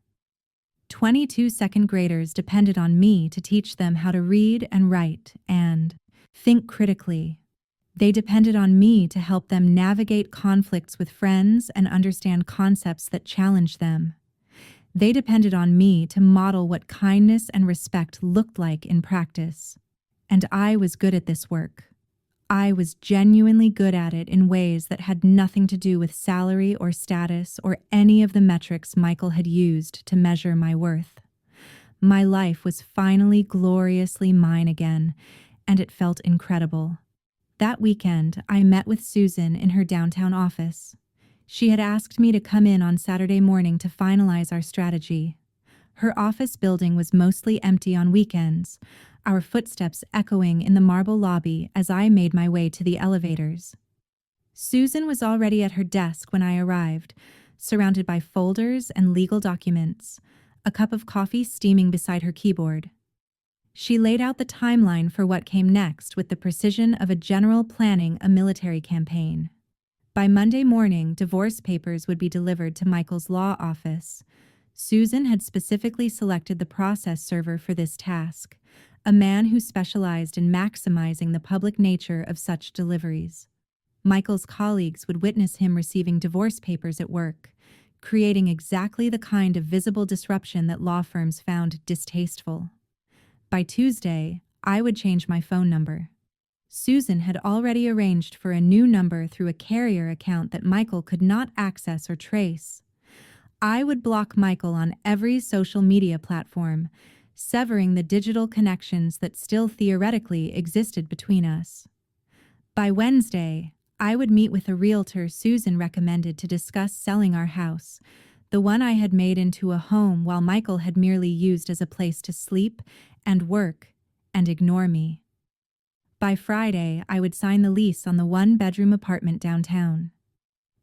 22 second graders depended on me to teach them how to read and write and think critically. They depended on me to help them navigate conflicts with friends and understand concepts that challenge them. They depended on me to model what kindness and respect looked like in practice. And I was good at this work. I was genuinely good at it in ways that had nothing to do with salary or status or any of the metrics Michael had used to measure my worth. My life was finally gloriously mine again, and it felt incredible. That weekend, I met with Susan in her downtown office. She had asked me to come in on Saturday morning to finalize our strategy. Her office building was mostly empty on weekends, our footsteps echoing in the marble lobby as I made my way to the elevators. Susan was already at her desk when I arrived, surrounded by folders and legal documents, a cup of coffee steaming beside her keyboard. She laid out the timeline for what came next with the precision of a general planning a military campaign. By Monday morning, divorce papers would be delivered to Michael's law office. Susan had specifically selected the process server for this task, a man who specialized in maximizing the public nature of such deliveries. Michael's colleagues would witness him receiving divorce papers at work, creating exactly the kind of visible disruption that law firms found distasteful. By Tuesday, I would change my phone number. Susan had already arranged for a new number through a carrier account that Michael could not access or trace. I would block Michael on every social media platform, severing the digital connections that still theoretically existed between us. By Wednesday, I would meet with a realtor Susan recommended to discuss selling our house, the one I had made into a home while Michael had merely used as a place to sleep and work and ignore me. By Friday, I would sign the lease on the one-bedroom apartment downtown.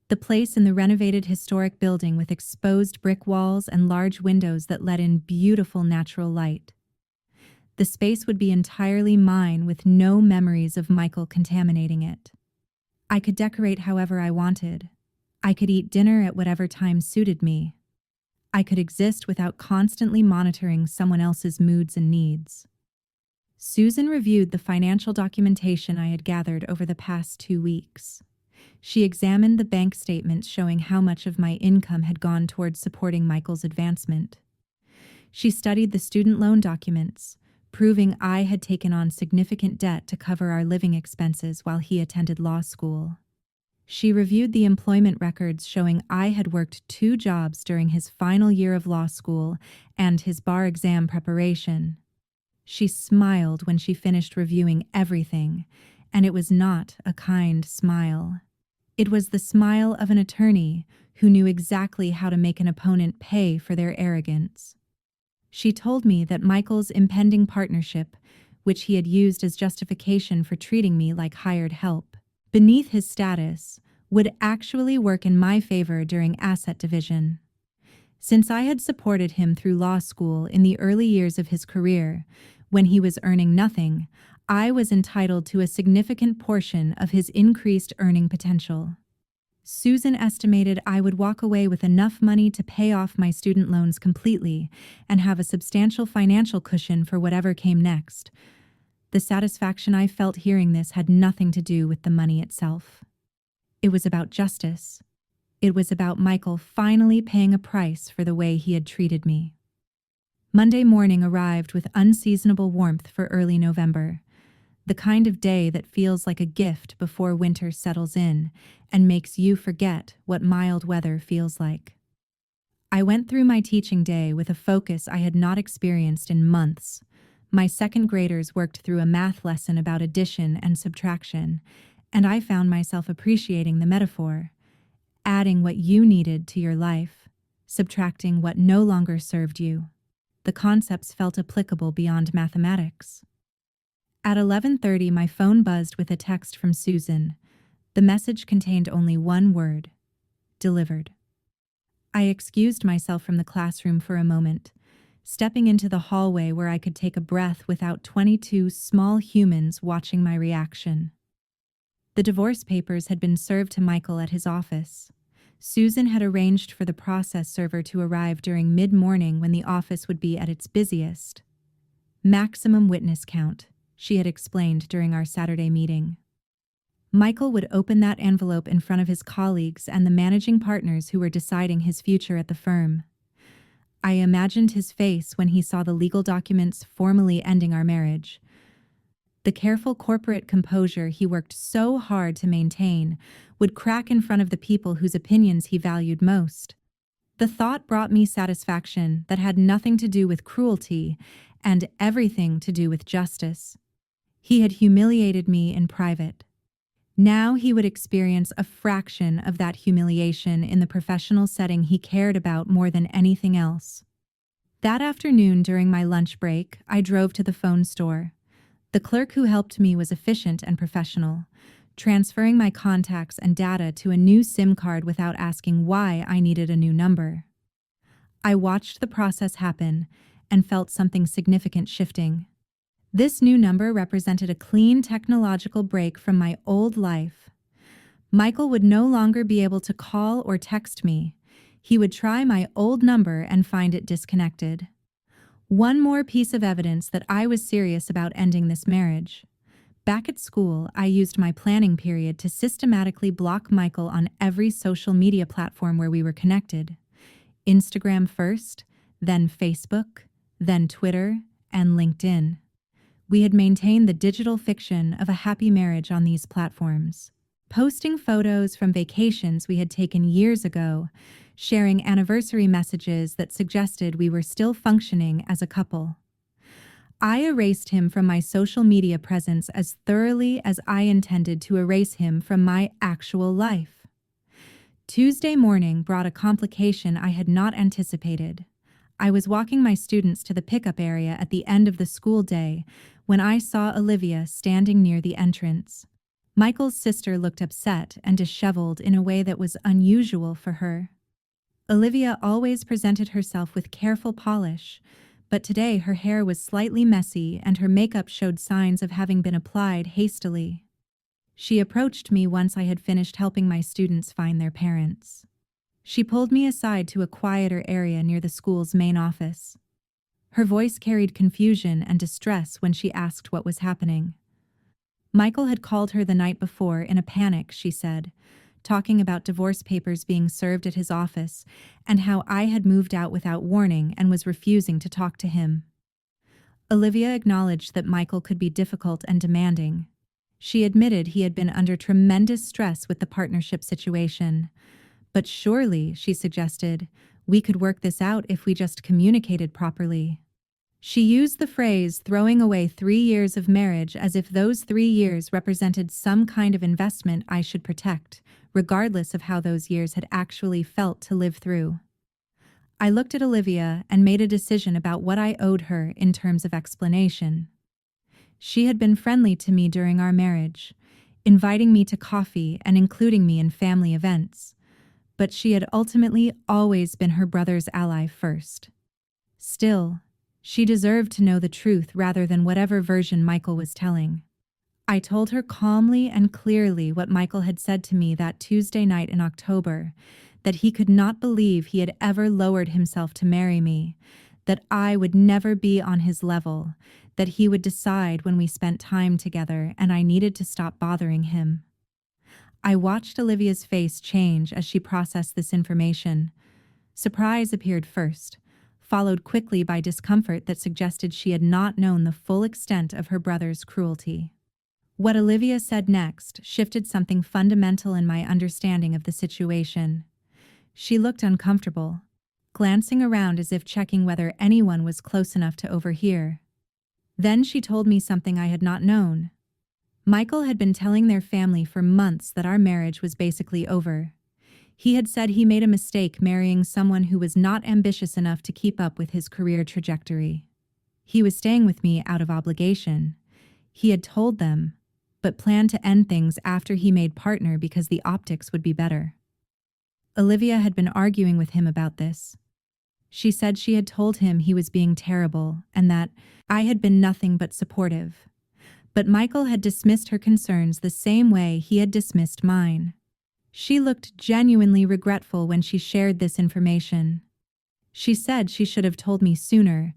The place in the renovated historic building with exposed brick walls and large windows that let in beautiful natural light. The space would be entirely mine with no memories of Michael contaminating it. I could decorate however I wanted. I could eat dinner at whatever time suited me. I could exist without constantly monitoring someone else's moods and needs. Susan reviewed the financial documentation I had gathered over the past 2 weeks. She examined the bank statements showing how much of my income had gone towards supporting Michael's advancement. She studied the student loan documents, proving I had taken on significant debt to cover our living expenses while he attended law school. She reviewed the employment records showing I had worked 2 jobs during his final year of law school and his bar exam preparation. She smiled when she finished reviewing everything, and it was not a kind smile. It was the smile of an attorney who knew exactly how to make an opponent pay for their arrogance. She told me that Michael's impending partnership, which he had used as justification for treating me like hired help, beneath his status, would actually work in my favor during asset division. Since I had supported him through law school in the early years of his career, when he was earning nothing, I was entitled to a significant portion of his increased earning potential. Susan estimated I would walk away with enough money to pay off my student loans completely and have a substantial financial cushion for whatever came next. The satisfaction I felt hearing this had nothing to do with the money itself. It was about justice. It was about Michael finally paying a price for the way he had treated me. Monday morning arrived with unseasonable warmth for early November, the kind of day that feels like a gift before winter settles in and makes you forget what mild weather feels like. I went through my teaching day with a focus I had not experienced in months. My second graders worked through a math lesson about addition and subtraction, and I found myself appreciating the metaphor, adding what you needed to your life, subtracting what no longer served you. The concepts felt applicable beyond mathematics. At 11:30, my phone buzzed with a text from Susan. The message contained only one word: delivered. I excused myself from the classroom for a moment, stepping into the hallway where I could take a breath without 22 small humans watching my reaction. The divorce papers had been served to Michael at his office. Susan had arranged for the process server to arrive during mid-morning when the office would be at its busiest. Maximum witness count, she had explained during our Saturday meeting. Michael would open that envelope in front of his colleagues and the managing partners who were deciding his future at the firm. I imagined his face when he saw the legal documents formally ending our marriage. The careful corporate composure he worked so hard to maintain would crack in front of the people whose opinions he valued most. The thought brought me satisfaction that had nothing to do with cruelty and everything to do with justice. He had humiliated me in private. Now he would experience a fraction of that humiliation in the professional setting he cared about more than anything else. That afternoon during my lunch break, I drove to the phone store. The clerk who helped me was efficient and professional, transferring my contacts and data to a new SIM card without asking why I needed a new number. I watched the process happen and felt something significant shifting. This new number represented a clean technological break from my old life. Michael would no longer be able to call or text me. He would try my old number and find it disconnected. One more piece of evidence that I was serious about ending this marriage. Back at school, I used my planning period to systematically block Michael on every social media platform where we were connected. Instagram first, then Facebook, then Twitter, and LinkedIn. We had maintained the digital fiction of a happy marriage on these platforms, posting photos from vacations we had taken years ago, sharing anniversary messages that suggested we were still functioning as a couple. I erased him from my social media presence as thoroughly as I intended to erase him from my actual life. Tuesday morning brought a complication I had not anticipated. I was walking my students to the pickup area at the end of the school day when I saw Olivia standing near the entrance. Michael's sister looked upset and disheveled in a way that was unusual for her. Olivia always presented herself with careful polish, but today her hair was slightly messy and her makeup showed signs of having been applied hastily. She approached me once I had finished helping my students find their parents. She pulled me aside to a quieter area near the school's main office. Her voice carried confusion and distress when she asked what was happening. Michael had called her the night before in a panic, she said, talking about divorce papers being served at his office and how I had moved out without warning and was refusing to talk to him. Olivia acknowledged that Michael could be difficult and demanding. She admitted he had been under tremendous stress with the partnership situation. But surely, she suggested, we could work this out if we just communicated properly. She used the phrase throwing away 3 years of marriage as if those 3 years represented some kind of investment I should protect, regardless of how those years had actually felt to live through. I looked at Olivia and made a decision about what I owed her in terms of explanation. She had been friendly to me during our marriage, inviting me to coffee and including me in family events. But she had ultimately always been her brother's ally first. Still, she deserved to know the truth rather than whatever version Michael was telling. I told her calmly and clearly what Michael had said to me that Tuesday night in October, that he could not believe he had ever lowered himself to marry me, that I would never be on his level, that he would decide when we spent time together and I needed to stop bothering him. I watched Olivia's face change as she processed this information. Surprise appeared first, followed quickly by discomfort that suggested she had not known the full extent of her brother's cruelty. What Olivia said next shifted something fundamental in my understanding of the situation. She looked uncomfortable, glancing around as if checking whether anyone was close enough to overhear. Then she told me something I had not known. Michael had been telling their family for months that our marriage was basically over. He had said he made a mistake marrying someone who was not ambitious enough to keep up with his career trajectory. He was staying with me out of obligation. He had told them, but planned to end things after he made partner because the optics would be better. Olivia had been arguing with him about this. She said she had told him he was being terrible and that I had been nothing but supportive. But Michael had dismissed her concerns the same way he had dismissed mine. She looked genuinely regretful when she shared this information. She said she should have told me sooner,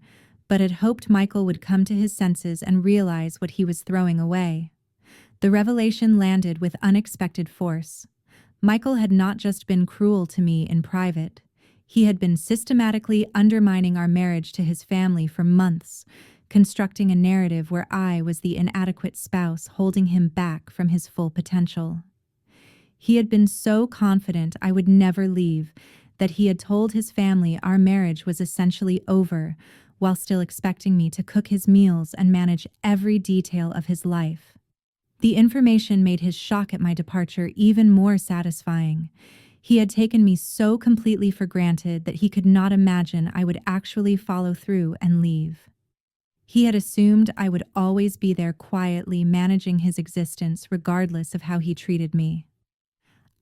but had hoped Michael would come to his senses and realize what he was throwing away. The revelation landed with unexpected force. Michael had not just been cruel to me in private. He had been systematically undermining our marriage to his family for months, constructing a narrative where I was the inadequate spouse holding him back from his full potential. He had been so confident I would never leave that he had told his family our marriage was essentially over, while still expecting me to cook his meals and manage every detail of his life. The information made his shock at my departure even more satisfying. He had taken me so completely for granted that he could not imagine I would actually follow through and leave. He had assumed I would always be there quietly managing his existence regardless of how he treated me.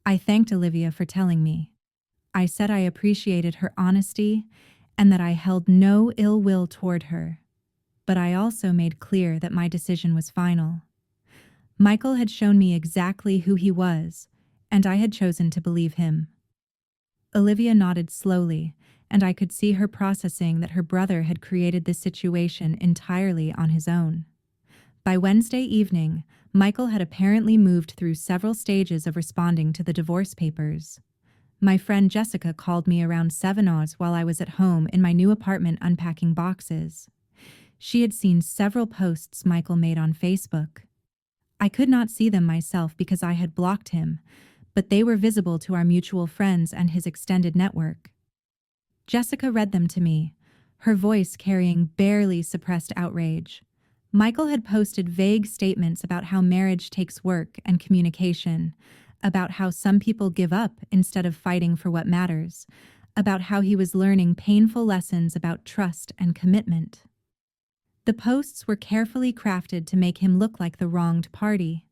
I thanked Olivia for telling me. I said I appreciated her honesty and that I held no ill will toward her. But I also made clear that my decision was final. Michael had shown me exactly who he was, and I had chosen to believe him. Olivia nodded slowly, and I could see her processing that her brother had created this situation entirely on his own. By Wednesday evening, Michael had apparently moved through several stages of responding to the divorce papers. My friend Jessica called me around 7 hours while I was at home in my new apartment unpacking boxes. She had seen several posts Michael made on Facebook. I could not see them myself because I had blocked him, but they were visible to our mutual friends and his extended network. Jessica read them to me, her voice carrying barely suppressed outrage. Michael had posted vague statements about how marriage takes work and communication, about how some people give up instead of fighting for what matters, about how he was learning painful lessons about trust and commitment. The posts were carefully crafted to make him look like the wronged party.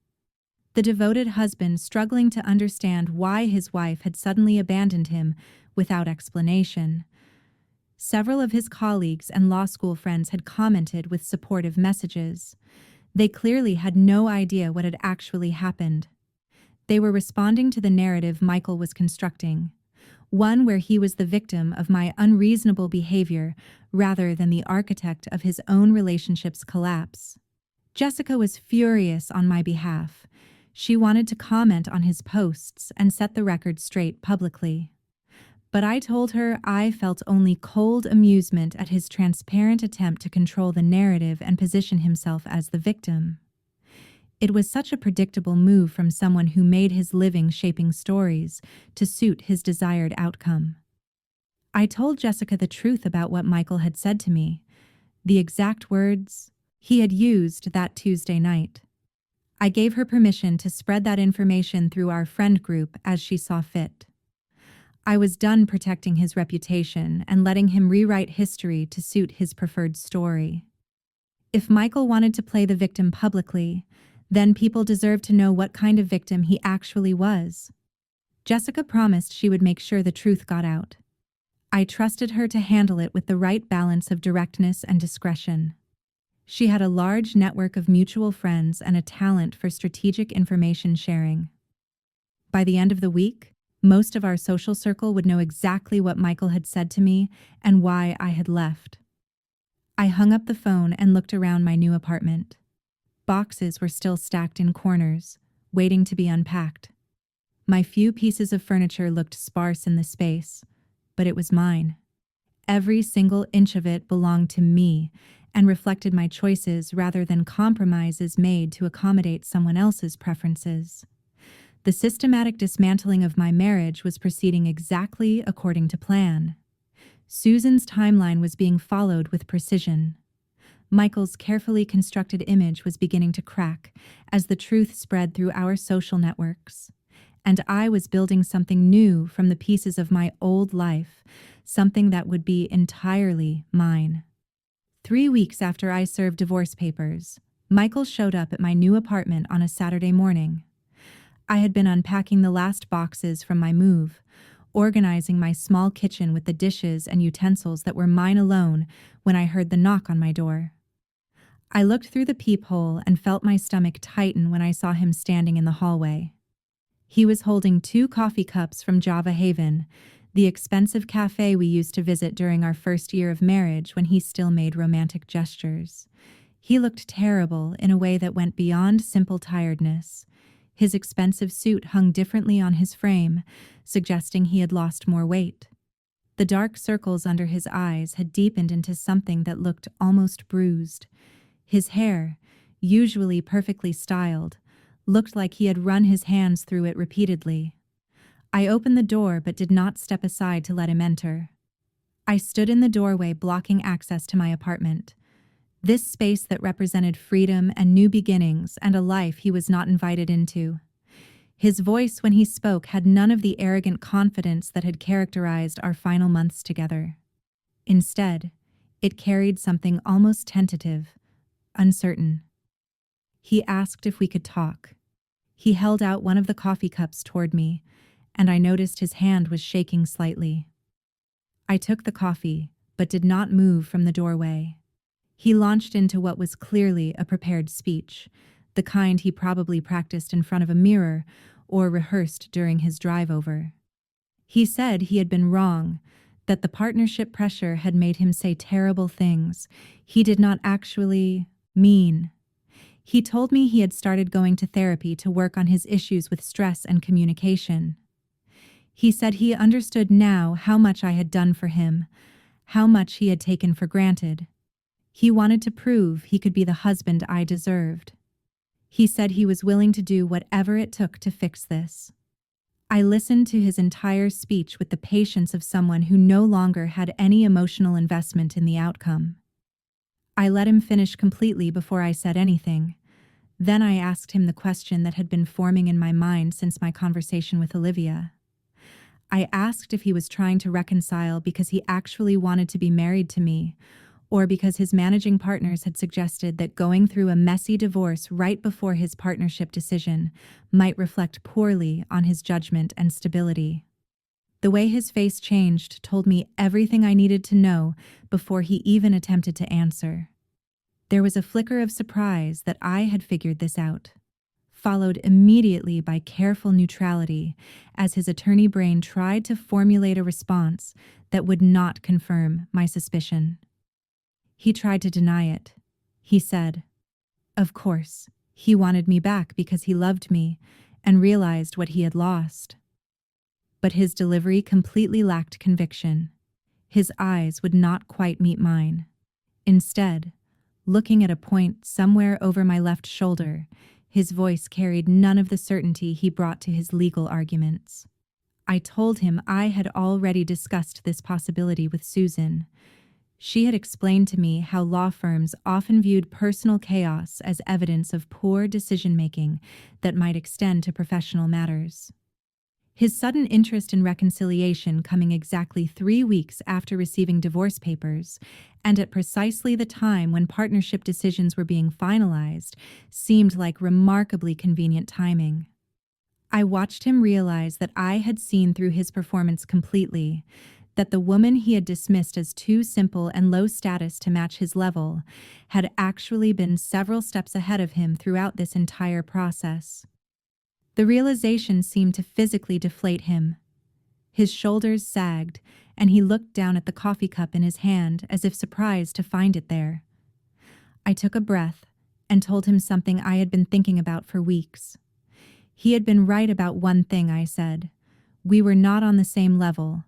The devoted husband struggling to understand why his wife had suddenly abandoned him without explanation. Several of his colleagues and law school friends had commented with supportive messages. They clearly had no idea what had actually happened. They were responding to the narrative Michael was constructing, one where he was the victim of my unreasonable behavior rather than the architect of his own relationship's collapse. Jessica was furious on my behalf. She wanted to comment on his posts and set the record straight publicly. But I told her I felt only cold amusement at his transparent attempt to control the narrative and position himself as the victim. It was such a predictable move from someone who made his living shaping stories to suit his desired outcome. I told Jessica the truth about what Michael had said to me, the exact words he had used that Tuesday night. I gave her permission to spread that information through our friend group as she saw fit. I was done protecting his reputation and letting him rewrite history to suit his preferred story. If Michael wanted to play the victim publicly, then people deserved to know what kind of victim he actually was. Jessica promised she would make sure the truth got out. I trusted her to handle it with the right balance of directness and discretion. She had a large network of mutual friends and a talent for strategic information sharing. By the end of the week, most of our social circle would know exactly what Michael had said to me and why I had left. I hung up the phone and looked around my new apartment. Boxes were still stacked in corners, waiting to be unpacked. My few pieces of furniture looked sparse in the space, but it was mine. Every single inch of it belonged to me and reflected my choices rather than compromises made to accommodate someone else's preferences. The systematic dismantling of my marriage was proceeding exactly according to plan. Susan's timeline was being followed with precision. Michael's carefully constructed image was beginning to crack as the truth spread through our social networks. And I was building something new from the pieces of my old life, something that would be entirely mine. 3 weeks after I served divorce papers, Michael showed up at my new apartment on a Saturday morning. I had been unpacking the last boxes from my move, organizing my small kitchen with the dishes and utensils that were mine alone when I heard the knock on my door. I looked through the peephole and felt my stomach tighten when I saw him standing in the hallway. He was holding 2 coffee cups from Java Haven, the expensive cafe we used to visit during our first year of marriage when he still made romantic gestures. He looked terrible in a way that went beyond simple tiredness. His expensive suit hung differently on his frame, suggesting he had lost more weight. The dark circles under his eyes had deepened into something that looked almost bruised. His hair, usually perfectly styled, looked like he had run his hands through it repeatedly. I opened the door but did not step aside to let him enter. I stood in the doorway blocking access to my apartment. This space that represented freedom and new beginnings and a life he was not invited into. His voice when he spoke had none of the arrogant confidence that had characterized our final months together. Instead, it carried something almost tentative, uncertain. He asked if we could talk. He held out one of the coffee cups toward me, and I noticed his hand was shaking slightly. I took the coffee, but did not move from the doorway. He launched into what was clearly a prepared speech, the kind he probably practiced in front of a mirror or rehearsed during his drive over. He said he had been wrong, that the partnership pressure had made him say terrible things he did not actually mean. He told me he had started going to therapy to work on his issues with stress and communication. He said he understood now how much I had done for him, how much he had taken for granted. He wanted to prove he could be the husband I deserved. He said he was willing to do whatever it took to fix this. I listened to his entire speech with the patience of someone who no longer had any emotional investment in the outcome. I let him finish completely before I said anything. Then I asked him the question that had been forming in my mind since my conversation with Olivia. I asked if he was trying to reconcile because he actually wanted to be married to me, or because his managing partners had suggested that going through a messy divorce right before his partnership decision might reflect poorly on his judgment and stability. The way his face changed told me everything I needed to know before he even attempted to answer. There was a flicker of surprise that I had figured this out, followed immediately by careful neutrality as his attorney brain tried to formulate a response that would not confirm my suspicion. He tried to deny it. He said, "Of course, he wanted me back because he loved me and realized what he had lost." But his delivery completely lacked conviction. His eyes would not quite meet mine. Instead, looking at a point somewhere over my left shoulder, his voice carried none of the certainty he brought to his legal arguments. I told him I had already discussed this possibility with Susan. She had explained to me how law firms often viewed personal chaos as evidence of poor decision-making that might extend to professional matters. His sudden interest in reconciliation coming exactly 3 weeks after receiving divorce papers, and at precisely the time when partnership decisions were being finalized, seemed like remarkably convenient timing. I watched him realize that I had seen through his performance completely, that the woman he had dismissed as too simple and low status to match his level had actually been several steps ahead of him throughout this entire process. The realization seemed to physically deflate him. His shoulders sagged, and he looked down at the coffee cup in his hand as if surprised to find it there. I took a breath and told him something I had been thinking about for weeks. He had been right about one thing, I said. We were not on the same level,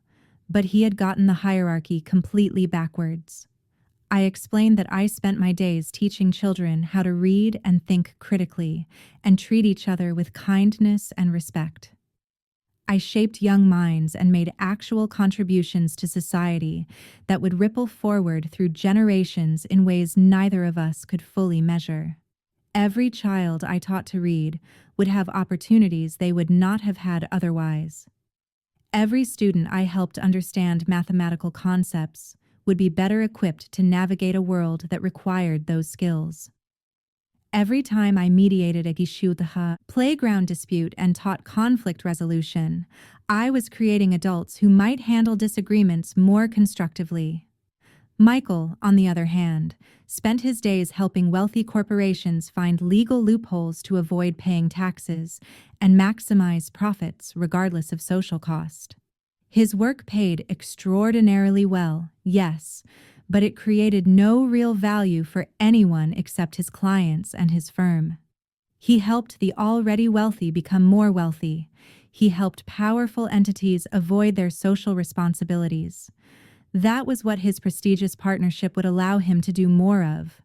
but he had gotten the hierarchy completely backwards. I explained that I spent my days teaching children how to read and think critically and treat each other with kindness and respect. I shaped young minds and made actual contributions to society that would ripple forward through generations in ways neither of us could fully measure. Every child I taught to read would have opportunities they would not have had otherwise. Every student I helped understand mathematical concepts would be better equipped to navigate a world that required those skills. Every time I mediated a gishudaha playground dispute and taught conflict resolution, I was creating adults who might handle disagreements more constructively. Michael, on the other hand, spent his days helping wealthy corporations find legal loopholes to avoid paying taxes and maximize profits regardless of social cost. His work paid extraordinarily well, yes, but it created no real value for anyone except his clients and his firm. He helped the already wealthy become more wealthy. He helped powerful entities avoid their social responsibilities. That was what his prestigious partnership would allow him to do more of.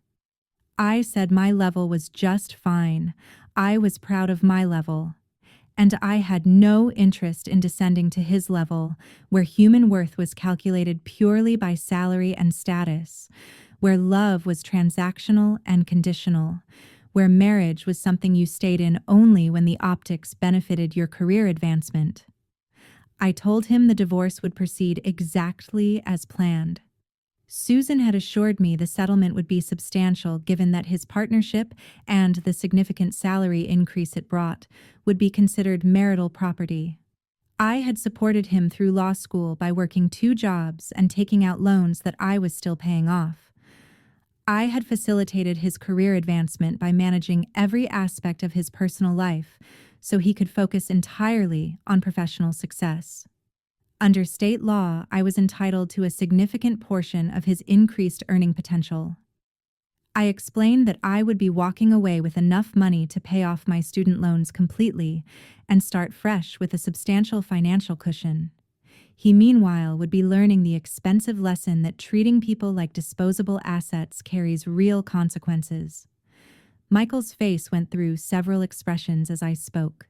I said my level was just fine. I was proud of my level. And I had no interest in descending to his level, where human worth was calculated purely by salary and status, where love was transactional and conditional, where marriage was something you stayed in only when the optics benefited your career advancement. I told him the divorce would proceed exactly as planned. Susan had assured me the settlement would be substantial given that his partnership and the significant salary increase it brought would be considered marital property. I had supported him through law school by working 2 jobs and taking out loans that I was still paying off. I had facilitated his career advancement by managing every aspect of his personal life so he could focus entirely on professional success. Under state law, I was entitled to a significant portion of his increased earning potential. I explained that I would be walking away with enough money to pay off my student loans completely and start fresh with a substantial financial cushion. He, meanwhile, would be learning the expensive lesson that treating people like disposable assets carries real consequences. Michael's face went through several expressions as I spoke.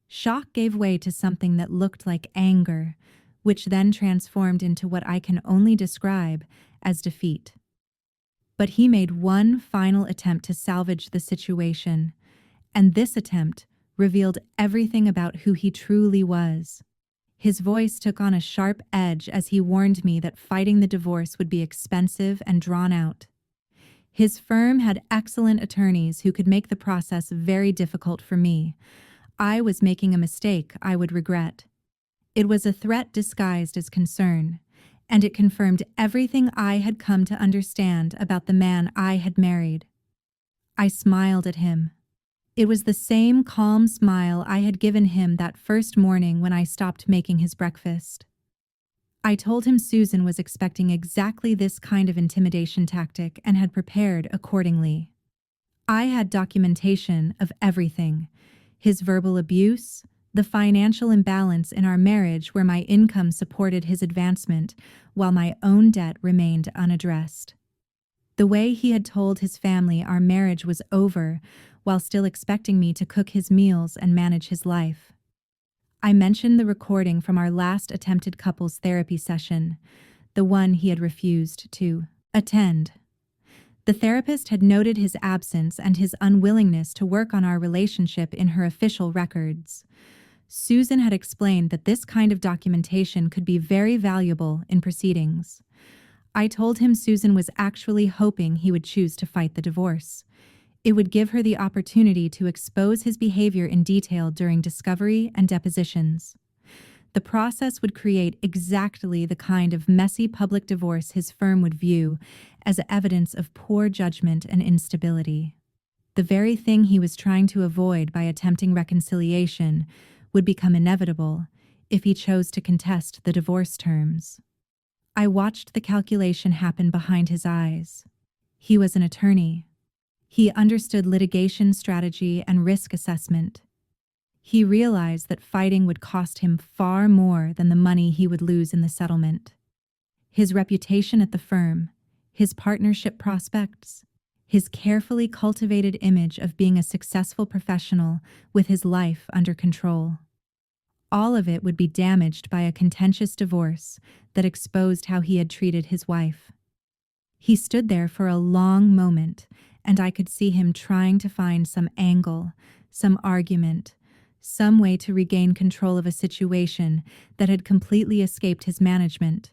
Shock gave way to something that looked like anger, which then transformed into what I can only describe as defeat. But he made one final attempt to salvage the situation, and this attempt revealed everything about who he truly was. His voice took on a sharp edge as he warned me that fighting the divorce would be expensive and drawn out. His firm had excellent attorneys who could make the process very difficult for me. I was making a mistake I would regret. It was a threat disguised as concern, and it confirmed everything I had come to understand about the man I had married. I smiled at him. It was the same calm smile I had given him that first morning when I stopped making his breakfast. I told him Susan was expecting exactly this kind of intimidation tactic and had prepared accordingly. I had documentation of everything: his verbal abuse, the financial imbalance in our marriage where my income supported his advancement while my own debt remained unaddressed. The way he had told his family our marriage was over while still expecting me to cook his meals and manage his life. I mentioned the recording from our last attempted couples therapy session, the one he had refused to attend. The therapist had noted his absence and his unwillingness to work on our relationship in her official records. Susan had explained that this kind of documentation could be very valuable in proceedings. I told him Susan was actually hoping he would choose to fight the divorce. It would give her the opportunity to expose his behavior in detail during discovery and depositions. The process would create exactly the kind of messy public divorce his firm would view as evidence of poor judgment and instability. The very thing he was trying to avoid by attempting reconciliation would become inevitable if he chose to contest the divorce terms. I watched the calculation happen behind his eyes. He was an attorney. He understood litigation strategy and risk assessment. He realized that fighting would cost him far more than the money he would lose in the settlement. His reputation at the firm, his partnership prospects, his carefully cultivated image of being a successful professional with his life under control. All of it would be damaged by a contentious divorce that exposed how he had treated his wife. He stood there for a long moment, and I could see him trying to find some angle, some argument, some way to regain control of a situation that had completely escaped his management.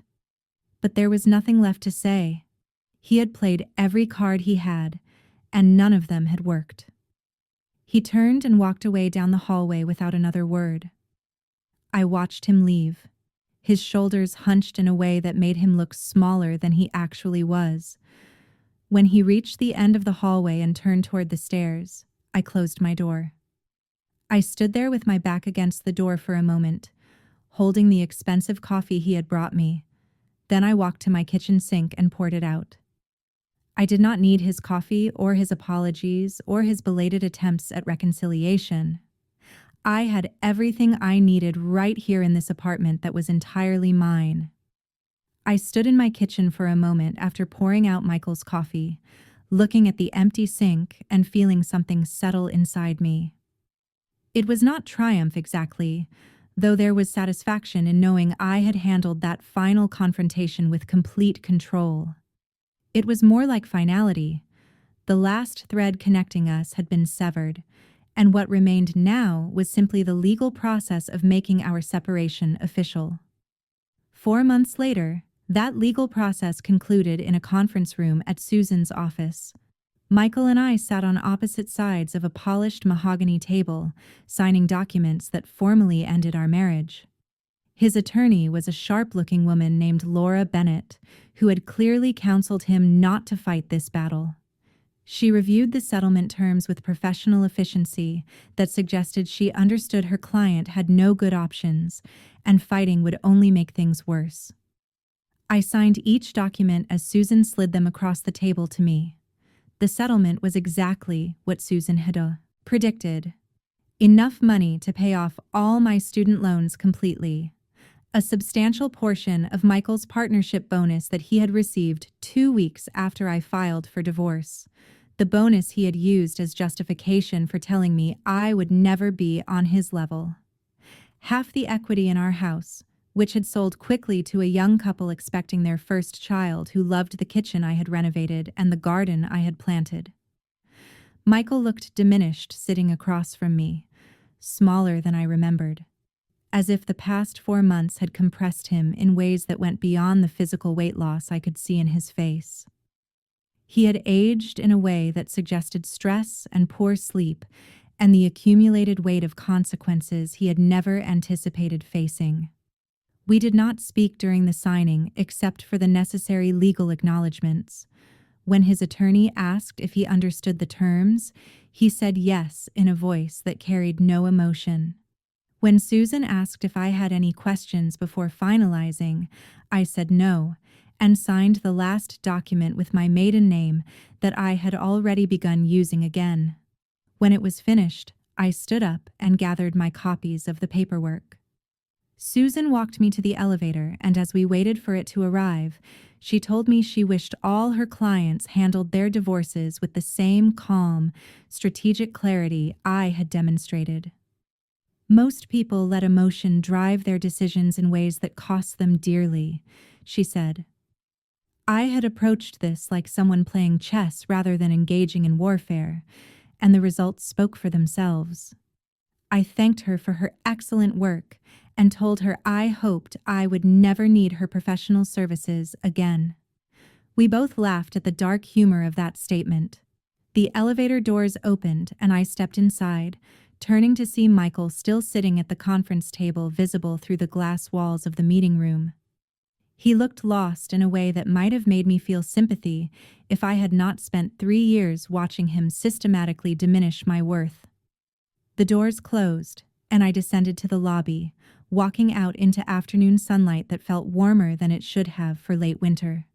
But there was nothing left to say. He had played every card he had, and none of them had worked. He turned and walked away down the hallway without another word. I watched him leave, his shoulders hunched in a way that made him look smaller than he actually was. When he reached the end of the hallway and turned toward the stairs, I closed my door. I stood there with my back against the door for a moment, holding the expensive coffee he had brought me. Then I walked to my kitchen sink and poured it out. I did not need his coffee or his apologies or his belated attempts at reconciliation. I had everything I needed right here in this apartment that was entirely mine. I stood in my kitchen for a moment after pouring out Michael's coffee, looking at the empty sink and feeling something settle inside me. It was not triumph exactly, though there was satisfaction in knowing I had handled that final confrontation with complete control. It was more like finality. The last thread connecting us had been severed, and what remained now was simply the legal process of making our separation official. 4 months later, that legal process concluded in a conference room at Susan's office. Michael and I sat on opposite sides of a polished mahogany table, signing documents that formally ended our marriage. His attorney was a sharp-looking woman named Laura Bennett, who had clearly counseled him not to fight this battle. She reviewed the settlement terms with professional efficiency that suggested she understood her client had no good options, and fighting would only make things worse. I signed each document as Susan slid them across the table to me. The settlement was exactly what Susan had predicted. Enough money to pay off all my student loans completely. A substantial portion of Michael's partnership bonus that he had received 2 weeks after I filed for divorce. The bonus he had used as justification for telling me I would never be on his level. Half the equity in our house, which had sold quickly to a young couple expecting their first child who loved the kitchen I had renovated and the garden I had planted. Michael looked diminished sitting across from me, smaller than I remembered, as if the past 4 months had compressed him in ways that went beyond the physical weight loss I could see in his face. He had aged in a way that suggested stress and poor sleep and the accumulated weight of consequences he had never anticipated facing. We did not speak during the signing except for the necessary legal acknowledgments. When his attorney asked if he understood the terms, he said yes in a voice that carried no emotion. When Susan asked if I had any questions before finalizing, I said no, and signed the last document with my maiden name that I had already begun using again. When it was finished, I stood up and gathered my copies of the paperwork. Susan walked me to the elevator, and as we waited for it to arrive, she told me she wished all her clients handled their divorces with the same calm, strategic clarity I had demonstrated. Most people let emotion drive their decisions in ways that cost them dearly, she said. I had approached this like someone playing chess rather than engaging in warfare, and the results spoke for themselves. I thanked her for her excellent work and told her I hoped I would never need her professional services again. We both laughed at the dark humor of that statement. The elevator doors opened and I stepped inside, turning to see Michael still sitting at the conference table visible through the glass walls of the meeting room. He looked lost in a way that might have made me feel sympathy if I had not spent 3 years watching him systematically diminish my worth. The doors closed, and I descended to the lobby, walking out into afternoon sunlight that felt warmer than it should have for late winter.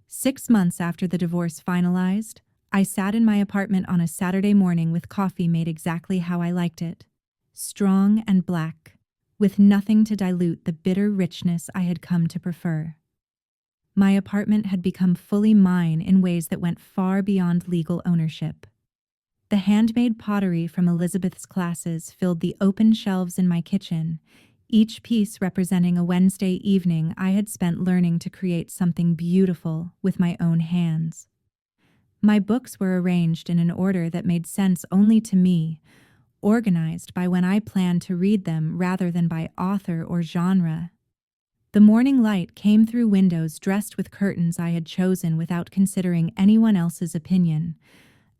6 months after the divorce finalized, I sat in my apartment on a Saturday morning with coffee made exactly how I liked it, strong and black, with nothing to dilute the bitter richness I had come to prefer. My apartment had become fully mine in ways that went far beyond legal ownership. The handmade pottery from Elizabeth's classes filled the open shelves in my kitchen, each piece representing a Wednesday evening I had spent learning to create something beautiful with my own hands. My books were arranged in an order that made sense only to me, organized by when I planned to read them rather than by author or genre. The morning light came through windows dressed with curtains I had chosen without considering anyone else's opinion,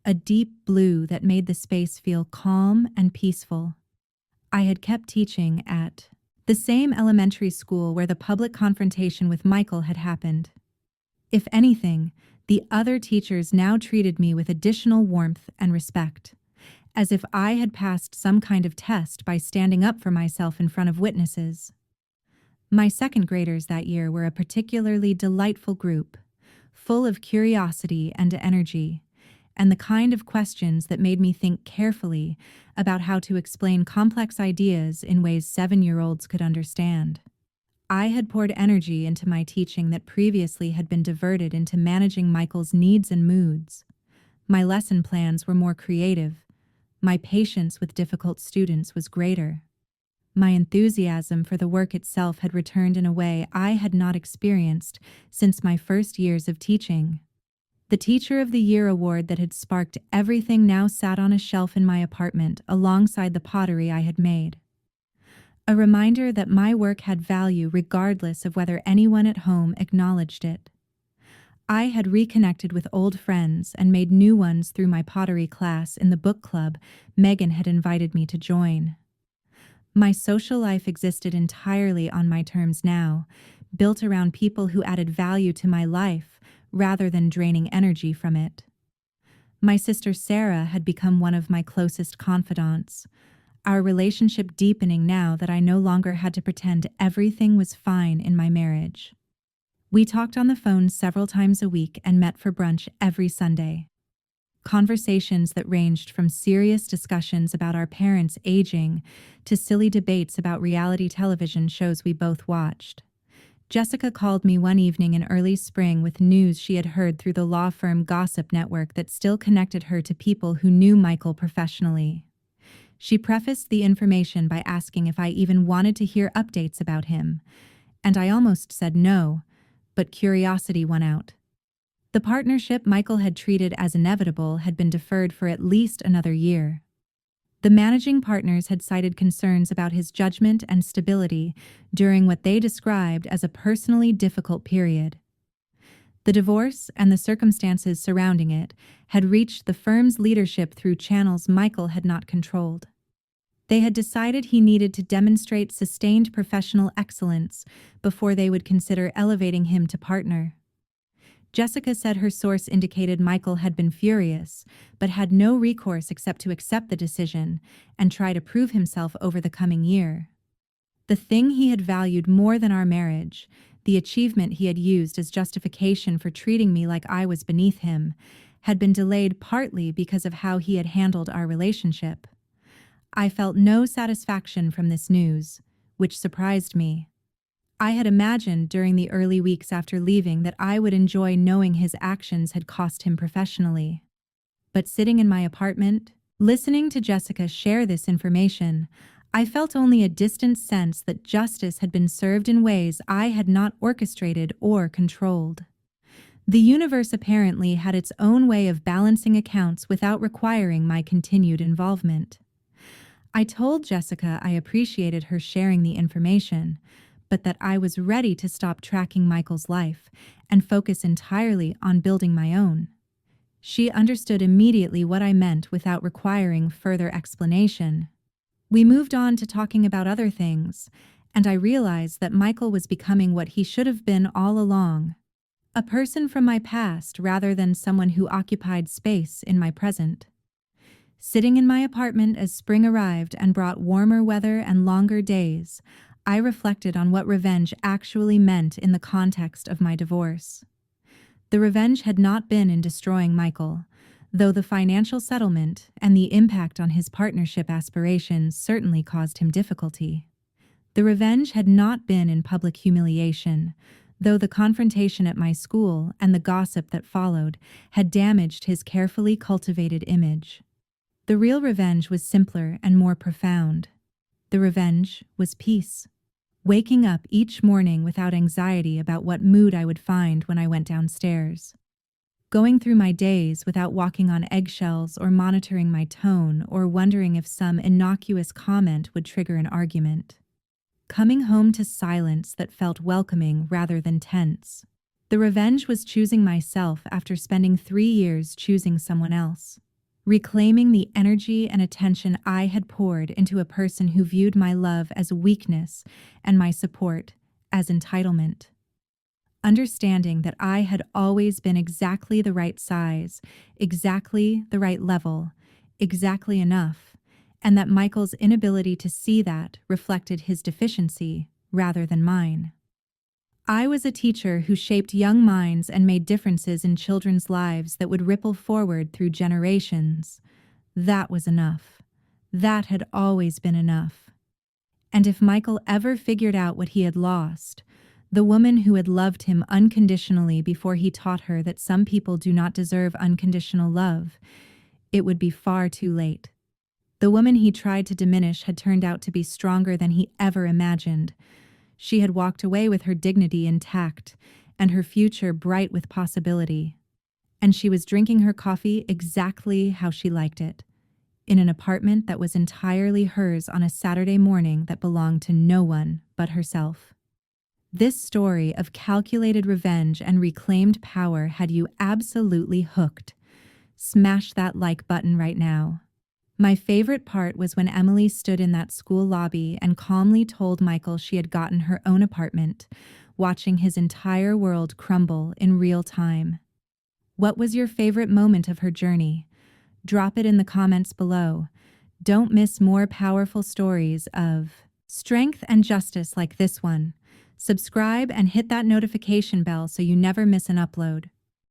a deep blue that made the space feel calm and peaceful. I had kept teaching at the same elementary school where the public confrontation with Michael had happened. If anything, the other teachers now treated me with additional warmth and respect, as if I had passed some kind of test by standing up for myself in front of witnesses. My second graders that year were a particularly delightful group, full of curiosity and energy, and the kind of questions that made me think carefully about how to explain complex ideas in ways 7-year-olds could understand. I had poured energy into my teaching that previously had been diverted into managing Michael's needs and moods. My lesson plans were more creative. My patience with difficult students was greater. My enthusiasm for the work itself had returned in a way I had not experienced since my first years of teaching. The Teacher of the Year award that had sparked everything now sat on a shelf in my apartment alongside the pottery I had made. A reminder that my work had value regardless of whether anyone at home acknowledged it. I had reconnected with old friends and made new ones through my pottery class in the book club Megan had invited me to join. My social life existed entirely on my terms now, built around people who added value to my life rather than draining energy from it. My sister Sarah had become one of my closest confidants, our relationship deepening now that I no longer had to pretend everything was fine in my marriage. We talked on the phone several times a week and met for brunch every Sunday. Conversations that ranged from serious discussions about our parents aging to silly debates about reality television shows we both watched. Jessica called me one evening in early spring with news she had heard through the law firm gossip network that still connected her to people who knew Michael professionally. She prefaced the information by asking if I even wanted to hear updates about him, and I almost said no, but curiosity won out. The partnership Michael had treated as inevitable had been deferred for at least another year. The managing partners had cited concerns about his judgment and stability during what they described as a personally difficult period. The divorce and the circumstances surrounding it had reached the firm's leadership through channels Michael had not controlled. They had decided he needed to demonstrate sustained professional excellence before they would consider elevating him to partner. Jessica said her source indicated Michael had been furious, but had no recourse except to accept the decision and try to prove himself over the coming year. The thing he had valued more than our marriage, the achievement he had used as justification for treating me like I was beneath him, had been delayed partly because of how he had handled our relationship. I felt no satisfaction from this news, which surprised me. I had imagined during the early weeks after leaving that I would enjoy knowing his actions had cost him professionally. But sitting in my apartment, listening to Jessica share this information, I felt only a distant sense that justice had been served in ways I had not orchestrated or controlled. The universe apparently had its own way of balancing accounts without requiring my continued involvement. I told Jessica I appreciated her sharing the information, but that I was ready to stop tracking Michael's life and focus entirely on building my own. She understood immediately what I meant without requiring further explanation. We moved on to talking about other things, and I realized that Michael was becoming what he should have been all along. A person from my past rather than someone who occupied space in my present. Sitting in my apartment as spring arrived and brought warmer weather and longer days, I reflected on what revenge actually meant in the context of my divorce. The revenge had not been in destroying Michael, though the financial settlement and the impact on his partnership aspirations certainly caused him difficulty. The revenge had not been in public humiliation, though the confrontation at my school and the gossip that followed had damaged his carefully cultivated image. The real revenge was simpler and more profound. The revenge was peace. Waking up each morning without anxiety about what mood I would find when I went downstairs. Going through my days without walking on eggshells or monitoring my tone or wondering if some innocuous comment would trigger an argument. Coming home to silence that felt welcoming rather than tense. The revenge was choosing myself after spending 3 years choosing someone else. Reclaiming the energy and attention I had poured into a person who viewed my love as weakness and my support as entitlement. Understanding that I had always been exactly the right size, exactly the right level, exactly enough, and that Michael's inability to see that reflected his deficiency rather than mine. I was a teacher who shaped young minds and made differences in children's lives that would ripple forward through generations. That was enough. That had always been enough. And if Michael ever figured out what he had lost, the woman who had loved him unconditionally before he taught her that some people do not deserve unconditional love, it would be far too late. The woman he tried to diminish had turned out to be stronger than he ever imagined. She had walked away with her dignity intact and her future bright with possibility. And she was drinking her coffee exactly how she liked it, in an apartment that was entirely hers on a Saturday morning that belonged to no one but herself. This story of calculated revenge and reclaimed power had you absolutely hooked. Smash that like button right now. My favorite part was when Emily stood in that school lobby and calmly told Michael she had gotten her own apartment, watching his entire world crumble in real time. What was your favorite moment of her journey? Drop it in the comments below. Don't miss more powerful stories of strength and justice like this one. Subscribe and hit that notification bell so you never miss an upload.